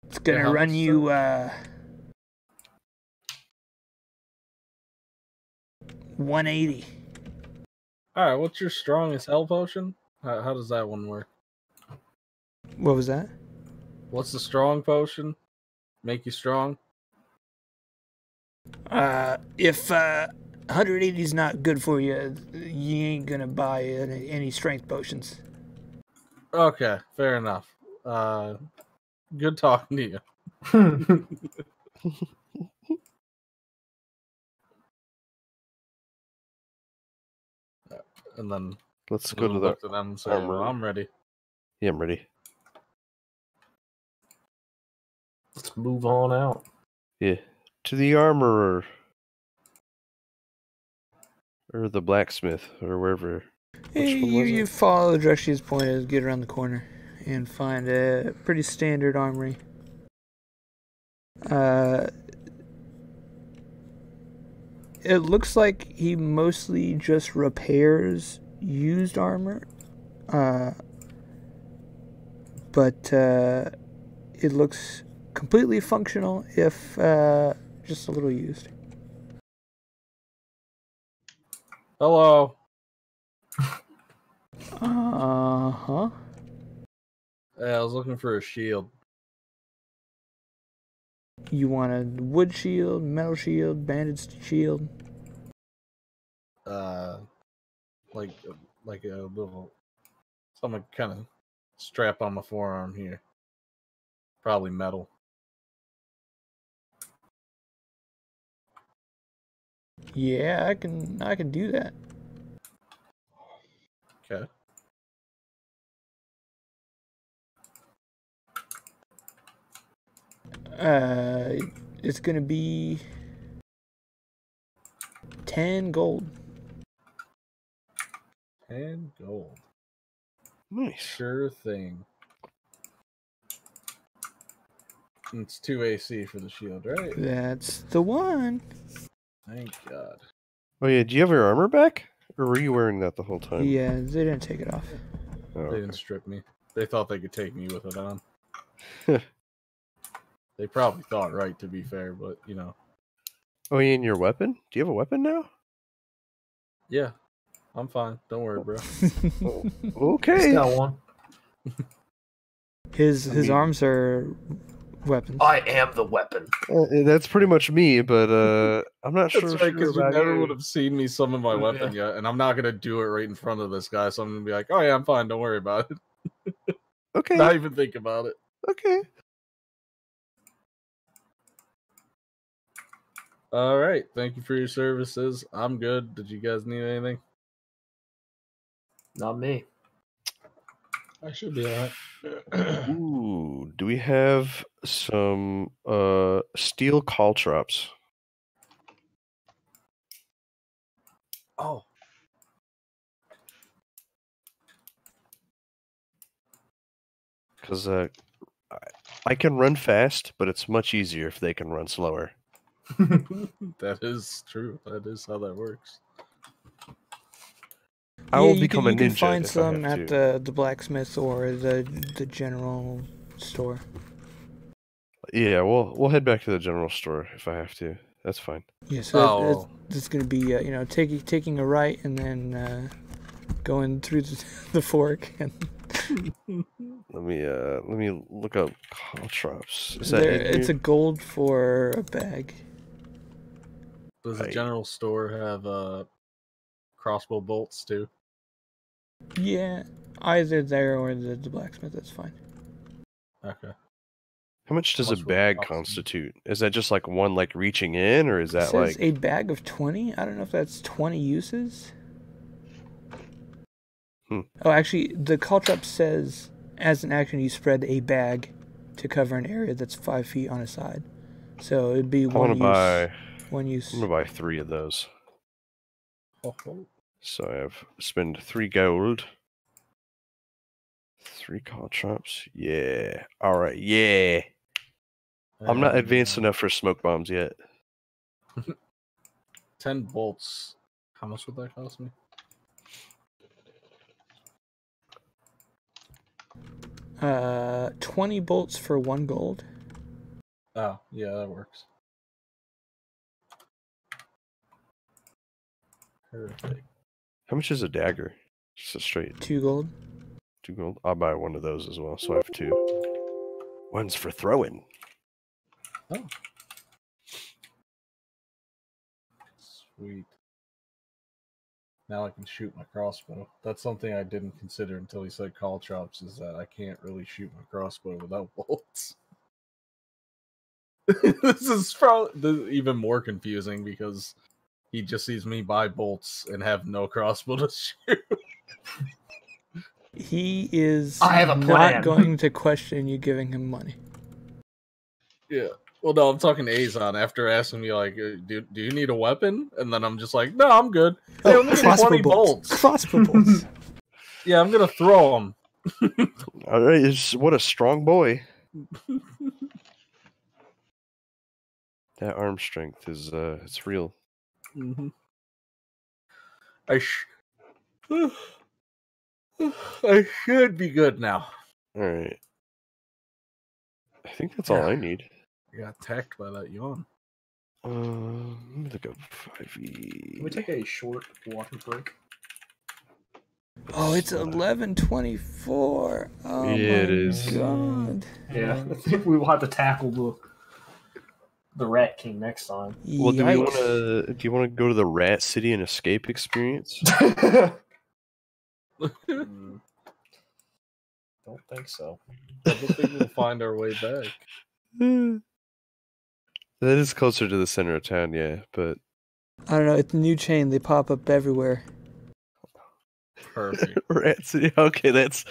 It's gonna
how
run
much
you 180.
Alright, what's your strongest hell potion? How does that one work?
What was that?
What's the strong potion? Make you strong?
If 180 is not good for you, you ain't gonna buy any strength potions.
Okay, fair enough. Good talking to you. And then
Let's go to the
look to them and say,
armor.
I'm ready.
Yeah, I'm ready.
Let's move on out.
Yeah. To the armorer. Or the blacksmith, or wherever.
Hey,
Which one was
you
it?
follow the direction he's pointed, get around the corner, and find a pretty standard armory. It looks like he mostly just repairs used armor, but it looks completely functional if just a little used.
Hello.
Uh-huh.
Yeah, I was looking for a shield.
You want a wood shield, metal shield, bandaged shield?
Like a little something kind of strap on my forearm here. Probably metal.
Yeah, I can do that.
Okay.
It's gonna be 10 gold.
10 gold.
Nice.
Sure thing. It's 2 AC for the shield, right?
That's the one.
Thank God.
Oh yeah, do you have your armor back? Or were you wearing that the whole time?
Yeah, they didn't take it off.
Oh,
They
okay.
didn't strip me. They thought they could take me with it on. They probably thought right, to be fair, but, you know.
Oh, yeah, and your weapon? Do you have a weapon now?
Yeah, I'm fine. Don't worry, bro.
Oh,
He's
okay.
got one.
His
I mean-
arms are weapons.
I am the weapon.
That's pretty much me, but I'm not
That's
sure.
right, because you
about
never
you.
would have seen me summon my weapon yet, and I'm not going to do it right in front of this guy, so I'm going to be like, oh yeah, I'm fine, don't worry about it.
Okay.
Not even think about it.
Okay.
Alright, thank you for your services. I'm good. Did you guys need anything?
Not me.
I should be alright.
Ooh, do we have some steel caltrops?
Oh.
Because I can run fast, but it's much easier if they can run slower.
That is true. That is how that works.
I will
you
become
can,
a
you can
ninja
find
if I
some
have
at
to.
the blacksmith or the general store.
Yeah, we'll head back to the general store if I have to. That's fine.
Yeah, so
Oh.
it's going to be you know, taking a right and then going through the fork. And
Let me look up caltrops. Is
there,
that in
it's a
here?
gold for a bag.
Does the
Right.
general store have crossbow bolts too?
Yeah, either there or the blacksmith. That's fine.
Okay.
How much does a
much would it
bag
cost me?
constitute? Is that just like one like reaching in, or is
It
that
says
like
a bag of 20. I don't know if that's 20 uses.
Hmm.
Oh, actually, the caltrop says as an action you spread a bag to cover an area that's 5 feet on a side. So it'd be
I
one
want to
use.
buy?
One use.
I'm gonna buy 3 of those.
Oh.
So I have spend 3 gold. 3 caltrops. Yeah. All right. Yeah. I'm not
And,
advanced enough for smoke bombs yet.
10 bolts. How much would that cost me?
20 bolts for 1 gold.
Oh, yeah, that works. Perfect.
How much is a dagger? Just a straight
2 gold.
2 gold. I'll buy one of those as well. So I have 2. One's for throwing.
Oh. Sweet. Now I can shoot my crossbow. That's something I didn't consider until he said caltrops, is that I can't really shoot my crossbow without bolts. This is probably even more confusing because he just sees me buy bolts and have no crossbow to shoot.
He is
I have a plan.
not going to question you giving him money.
Yeah. Well, no, I'm talking to Azon after asking me, like, do you need a weapon? And then I'm just like, no, I'm good. Hey, let me get 20 bolts.
Crossbow bolts.
Yeah, I'm going to throw them.
All right. What a strong boy. That arm strength is it's real.
Mm-hmm. I should be good now.
All right. I think that's all I need.
I got attacked by that yawn.
Let me look up 5e.
Can we take a short water break?
Oh, it's 11:24. Oh
Yeah,
my
it is.
God.
Yeah, I think we will have to tackle the Rat King next time.
Well, do
Yikes.
you want to go to the Rat City and escape experience?
Don't think so.
I don't think we'll find our way back.
That is closer to the center of town, yeah, but
I don't know. It's a new chain. They pop up everywhere.
Perfect.
Rat City. Okay, that's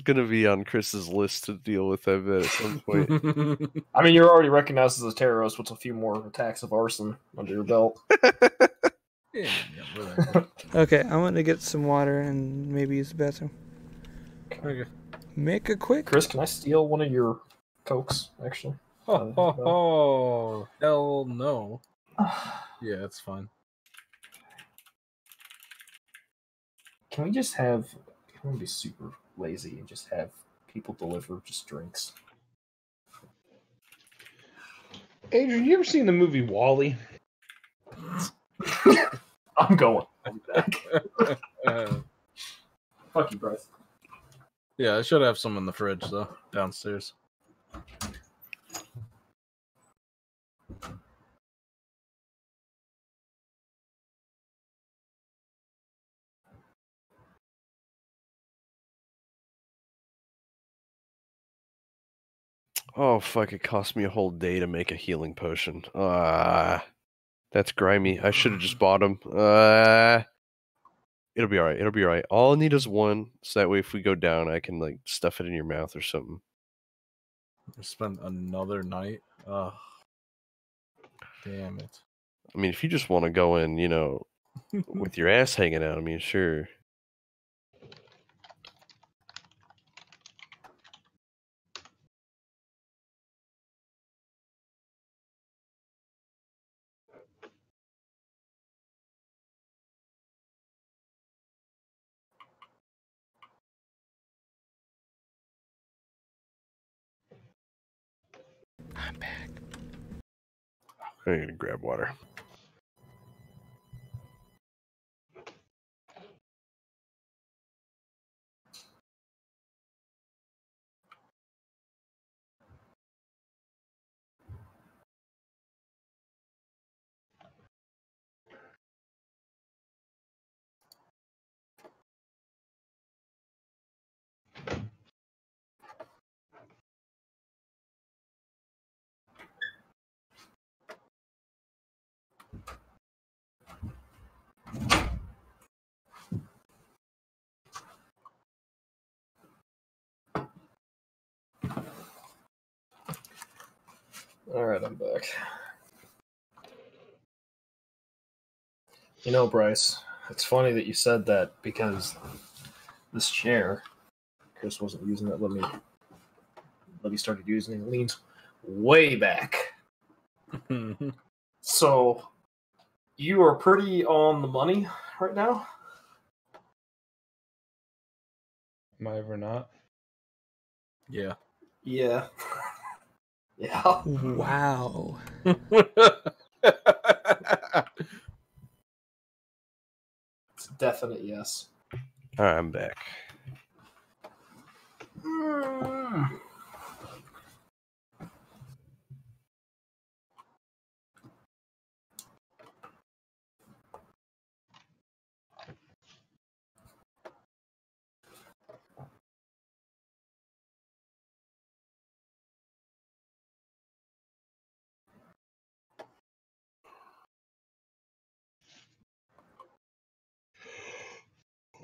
gonna be on Chris's list to deal with, I bet, at some point.
I mean, you're already recognized as a terrorist with a few more attacks of arson under your belt.
Yeah, whatever.
Okay, I want to get some water and maybe use the bathroom.
Okay.
Make it quick.
Chris, can I steal one of your Cokes, actually?
Oh, hell no. Yeah, it's fine.
Can we just have... Can we be super lazy and just have people deliver just drinks?
Adrian, you ever seen the movie Wall-E?
I'm going. I'll be back. Fuck you, Bryce.
Yeah, I should have some in the fridge, though, downstairs.
Oh, fuck, it cost me a whole day to make a healing potion. That's grimy. I should have just bought them. It'll be alright. It'll be alright. All I need is one, so that way if we go down, I can, like, stuff it in your mouth or something.
I spent another night. Ugh. Damn it.
I mean, if you just want to go in, you know, with your ass hanging out, I mean, sure.
I'm back.
I need to grab water.
Alright, I'm back. You know, Bryce, it's funny that you said that because this chair, Chris wasn't using it, let me started using it, leans way back. So, you are pretty on the money right now?
Am I ever not?
Yeah.
Yeah. Yeah.
Wow.
It's a definite yes.
Alright, I'm back.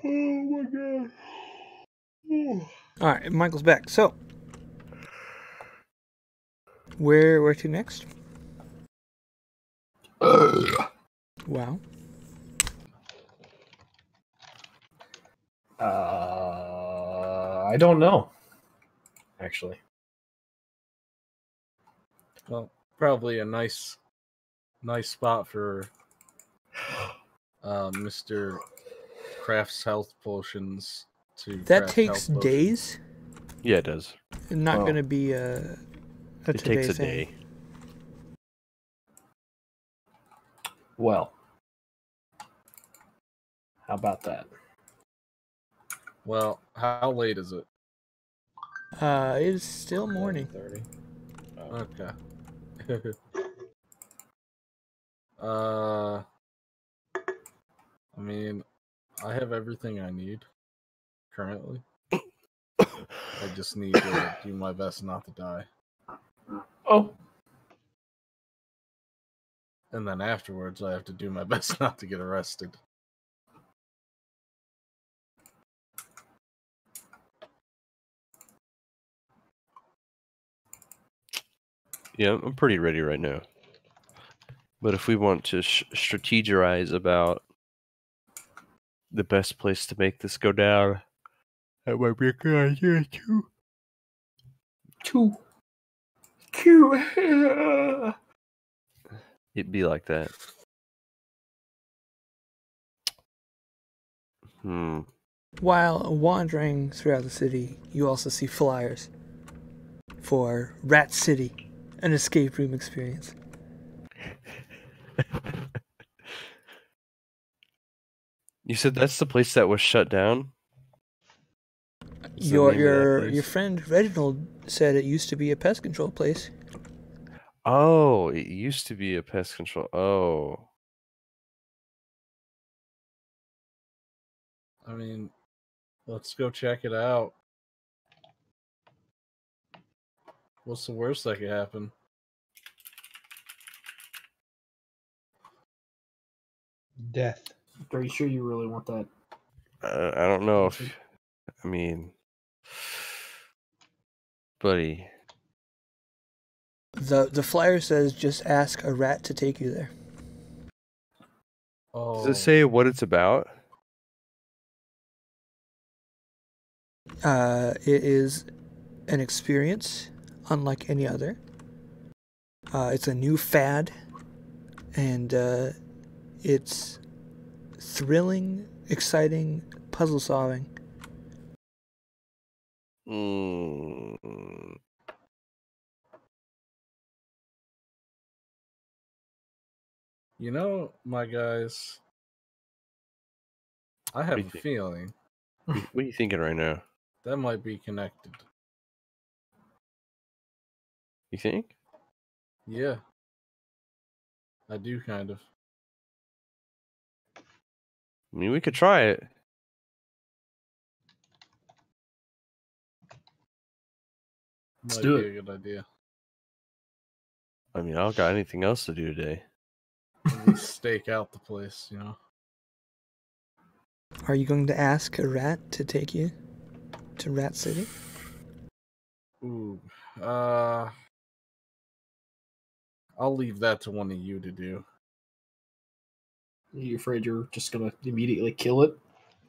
Oh my god.
All right, Michael's back. So, where to next? Wow.
I don't know. Actually.
Well, probably a nice spot for Mr. Craft's health potions to.
That
craft
takes
health potions.
days.
Yeah, it does.
Not
Oh.
going to be a
It takes a
thing.
day.
Well. How about that?
Well, how late is it?
It is still morning.
30.
Okay. I mean, I have everything I need currently. I just need to do my best not to die.
Oh.
And then afterwards, I have to do my best not to get arrested.
Yeah, I'm pretty ready right now. But if we want to strategize about the best place to make this go down, that might be a good idea too. It'd be like that.
While wandering throughout the city, you also see flyers for Rat City, an escape room experience.
You said that's the place that was shut down? Is the name of that
Your
place?
friend Reginald said it used to be a pest control place.
Oh, it used to be a pest control. Oh.
I mean, let's go check it out. What's the worst that could happen?
Death.
Are you sure you really want that?
I don't know if... I mean... Buddy.
The flyer says just ask a rat to take you there.
Oh,
Does it say what it's about?
It is an experience unlike any other. It's a new fad, and it's thrilling, exciting, puzzle solving.
You know, my guys, I have
do you
a
think?
feeling
What are you thinking right now?
that might be connected.
You think?
Yeah. I do, kind of.
I mean, we could try it.
Might
do
be
it.
a good idea.
I mean, I don't got anything else to do today.
At least stake out the place, you know?
Are you going to ask a rat to take you to Rat City?
Ooh. I'll leave that to one of you to do.
Are you afraid you're just gonna immediately kill it?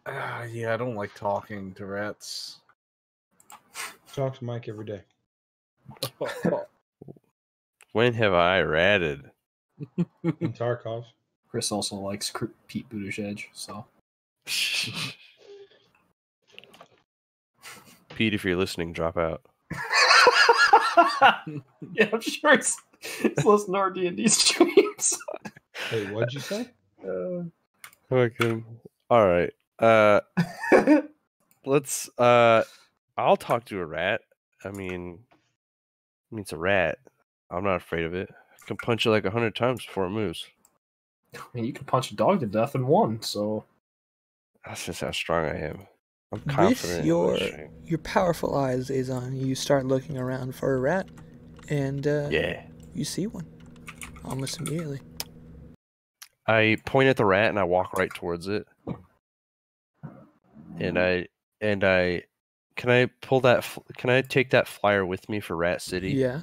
Yeah, I don't like talking to rats.
Talk to Mike every day.
When have I ratted?
And Tarkov.
Chris also likes Pete Buttigieg, so.
Pete, if you're listening, drop out.
Yeah, I'm sure he's listening to our D&D streams.
Wait, what'd you say?
Okay. All right. Let's. I'll talk to a rat. I mean, it's a rat. I'm not afraid of it. I can punch it like 100 times before it moves.
I mean, you can punch a dog to death in one, so.
That's just how strong I am. I'm confident.
With your powerful eyes, Azon, you start looking around for a rat, and you see one almost immediately.
I point at the rat and I walk right towards it. And I can I pull that? Can I take that flyer with me for Rat City?
Yeah.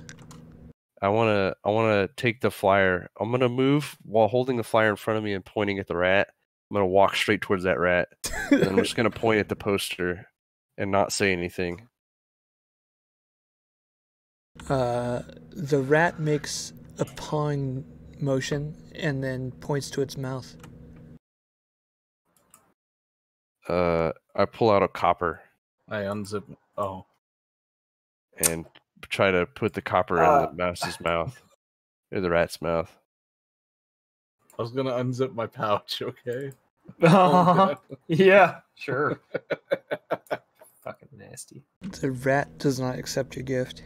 I wanna take the flyer. I'm gonna move while holding the flyer in front of me and pointing at the rat. I'm gonna walk straight towards that rat. And I'm just gonna point at the poster and not say anything.
The rat makes a pawing motion and then points to its mouth.
I pull out a copper
I unzip. Oh.
and try to put the copper in the mouse's mouth. Or the rat's mouth.
I was gonna unzip my pouch, okay?
Yeah, sure. Fucking nasty.
The rat does not accept your gift.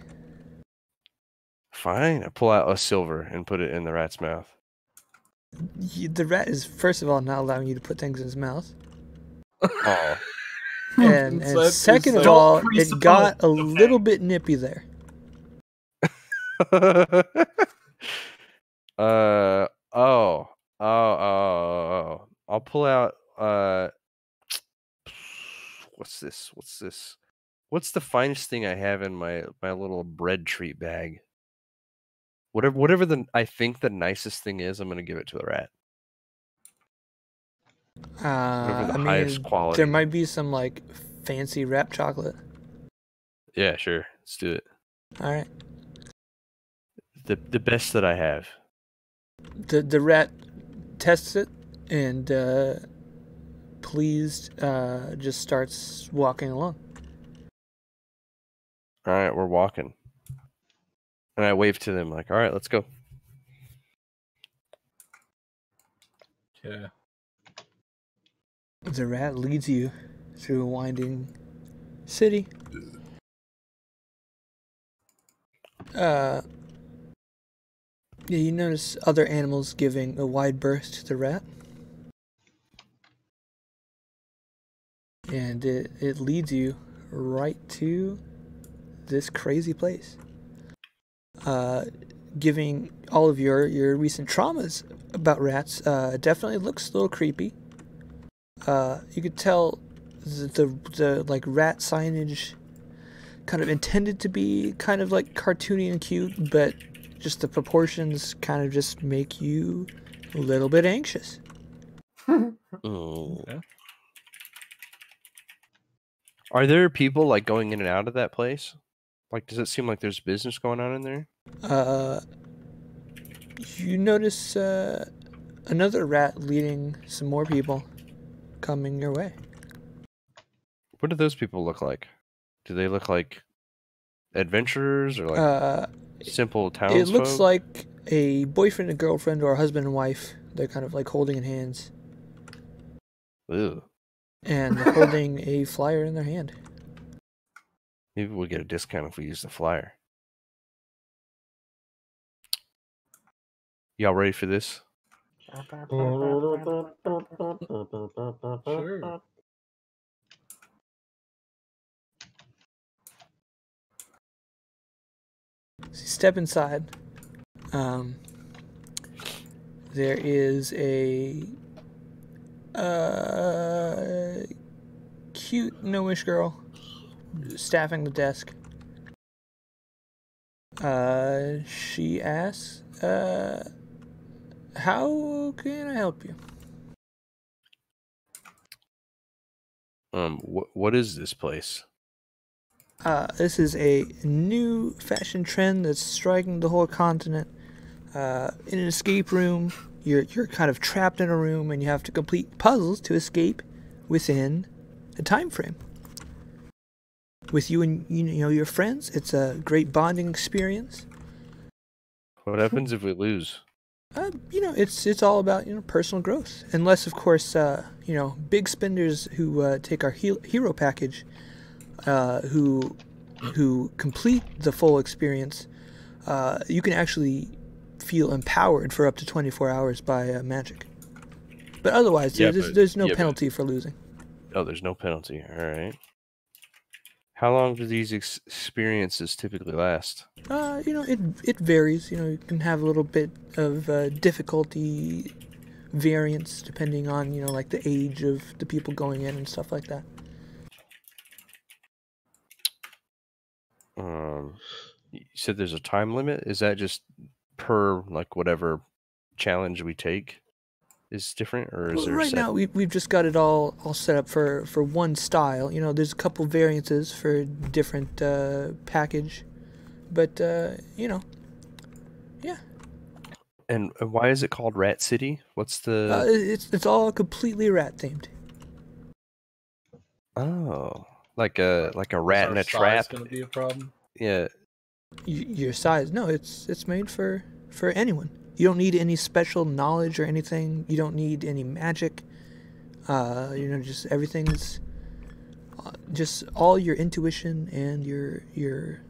Fine. I pull out a silver and put it in the rat's mouth.
The rat is, first of all, not allowing you to put things in his mouth.
Oh.
And
That's
second of
so-
all,
Don't
it got a
presuppose,
little
okay.
bit nippy there.
I'll pull out what's this? What's the finest thing I have in my little bread treat bag? Whatever I think the nicest thing is, I'm gonna give it to the rat. Whatever the
I
highest
mean,
quality.
there might be some like fancy wrap chocolate.
Yeah, sure. Let's do it.
All right.
The best that I have.
The rat tests it and pleased just starts walking along.
All right, we're walking. And I wave to them like, all right, let's go.
Yeah.
The rat leads you through a winding city. Yeah, you notice other animals giving a wide berth to the rat. And it leads you right to this crazy place. Giving all of your recent traumas about rats, definitely looks a little creepy. You could tell the like rat signage kind of intended to be kind of like cartoony and cute, but just the proportions kind of just make you a little bit anxious.
Oh.
Okay.
Are there people like going in and out of that place? Like, does it seem like there's business going on in there?
You notice another rat leading some more people coming your way.
What do those people look like? Do they look like adventurers or like simple townsfolk?
It looks like a boyfriend and girlfriend or a husband and wife. They're kind of like holding in hands.
Ew.
And holding a flyer in their hand.
Maybe we'll get a discount if we use the flyer. Y'all ready for this?
Sure.
So you step inside. There is a cute gnomish girl staffing the desk. She asks, how can I help you?
What is this place?
This is a new fashion trend that's striking the whole continent. In an escape room, you're kind of trapped in a room and you have to complete puzzles to escape within a time frame. With you and your friends, it's a great bonding experience.
What happens if we lose?
It's all about personal growth. Unless, of course, big spenders who take our hero package, who complete the full experience, you can actually feel empowered for up to 24 hours by magic. But otherwise, there's no penalty for losing.
Oh, there's no penalty. All right. How long do these experiences typically last?
It varies. You can have a little bit of difficulty variance depending on like the age of the people going in and stuff like that.
You said there's a time limit. Is that just per like whatever challenge we take is different, or is there
right now we've just got it all set up for one style. There's a couple variances for different package, but yeah.
And why is it called Rat City? What's the?
It's all completely rat themed.
Oh, like a rat in a trap.
Going to be a problem.
Yeah.
Your size? No, it's made for anyone. You don't need any special knowledge or anything. You don't need any magic. Just everything's just all your intuition and your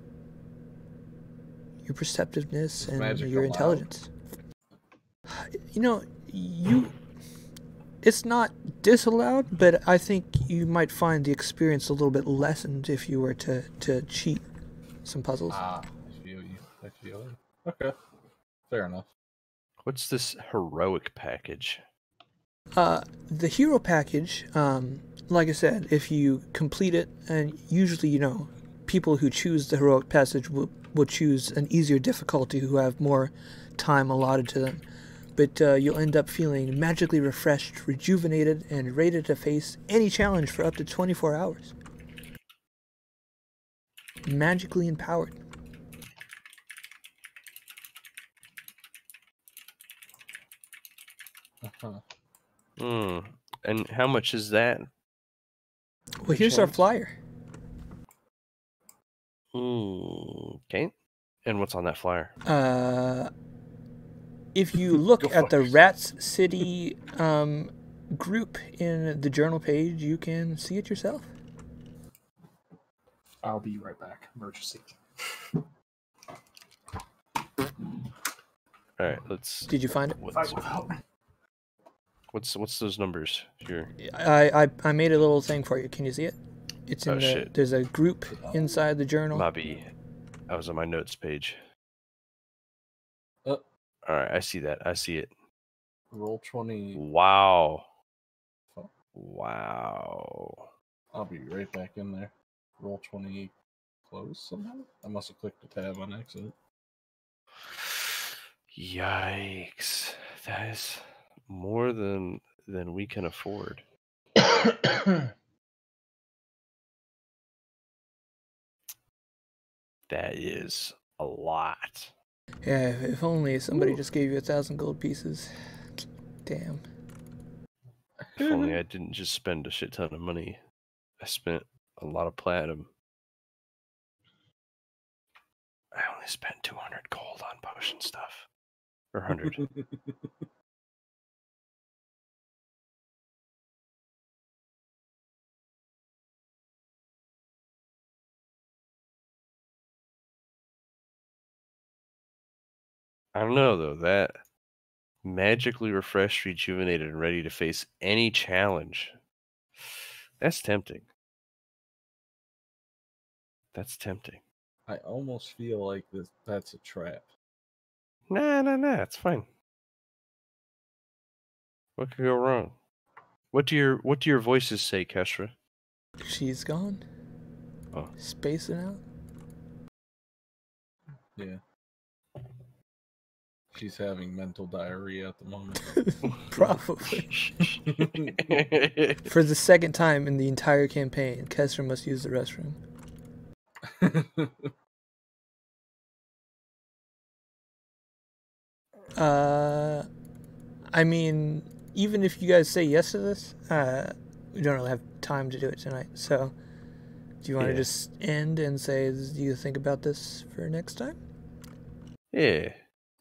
perceptiveness and
magic
your
allowed?
intelligence. it's not disallowed, but I think you might find the experience a little bit lessened if you were to cheat some puzzles.
I feel you. I feel you. Okay. Fair enough.
What's this heroic package?
The hero package, like I said, if you complete it, and usually, people who choose the heroic passage will choose an easier difficulty who have more time allotted to them. But you'll end up feeling magically refreshed, rejuvenated, and ready to face any challenge for up to 24 hours. Magically empowered.
Uh-huh.
And how much is that?
Well, here's our flyer.
Okay. And what's on that flyer?
If you look at the Rats City group in the journal page, you can see it yourself.
I'll be right back. Emergency.
All right, let's.
Did you find it?
What's those numbers here?
I made a little thing for you. Can you see it? It's in
shit.
There's a group inside the journal.
Mobby. I was on my notes page. All right, I see that. I see it.
Roll 20.
Wow. Wow.
I'll be right back in there. Roll 20. Close somehow? I must have clicked the tab on accident.
Yikes. That is more than we can afford. That is a lot.
Yeah, if only somebody just gave you 1,000 gold pieces. Damn.
If only I didn't just spend a shit ton of money. I spent a lot of platinum. I only spent 200 gold on potion stuff. Or 100. I don't know, though. That magically refreshed, rejuvenated, and ready to face any challenge. That's tempting. That's tempting.
I almost feel like that's a trap.
Nah, it's fine. What could go wrong? What do your voices say, Kestra?
She's gone.
Oh.
Spacing out.
Yeah. She's having mental diarrhea at the moment.
Probably. For the second time in the entire campaign, Kessler must use the restroom. I mean, even if you guys say yes to this, we don't really have time to do it tonight. So, do you want to just end and say, do you think about this for next time?
Yeah.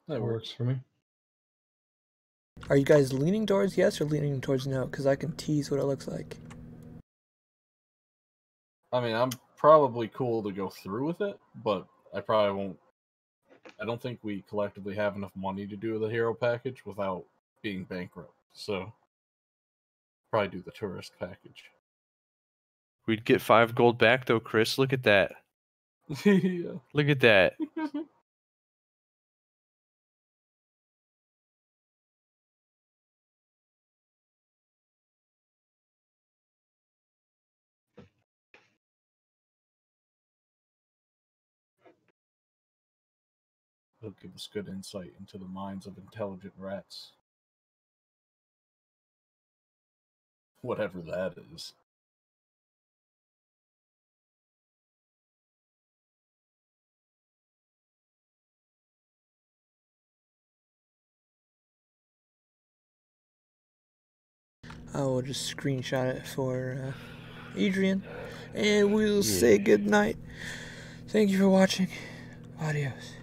That works for me.
Are you guys leaning towards yes or leaning towards no? Because I can tease what it looks like.
I mean, I'm probably cool to go through with it, but I probably won't. I don't think we collectively have enough money to do the hero package without being bankrupt. So, probably do the tourist package.
We'd get 5 gold back, though, Chris. Look at that.
Yeah.
Look at that.
It'll give us good insight into the minds of intelligent rats. Whatever that is.
I will just screenshot it for Adrian. And we'll say good night. Thank you for watching. Adios.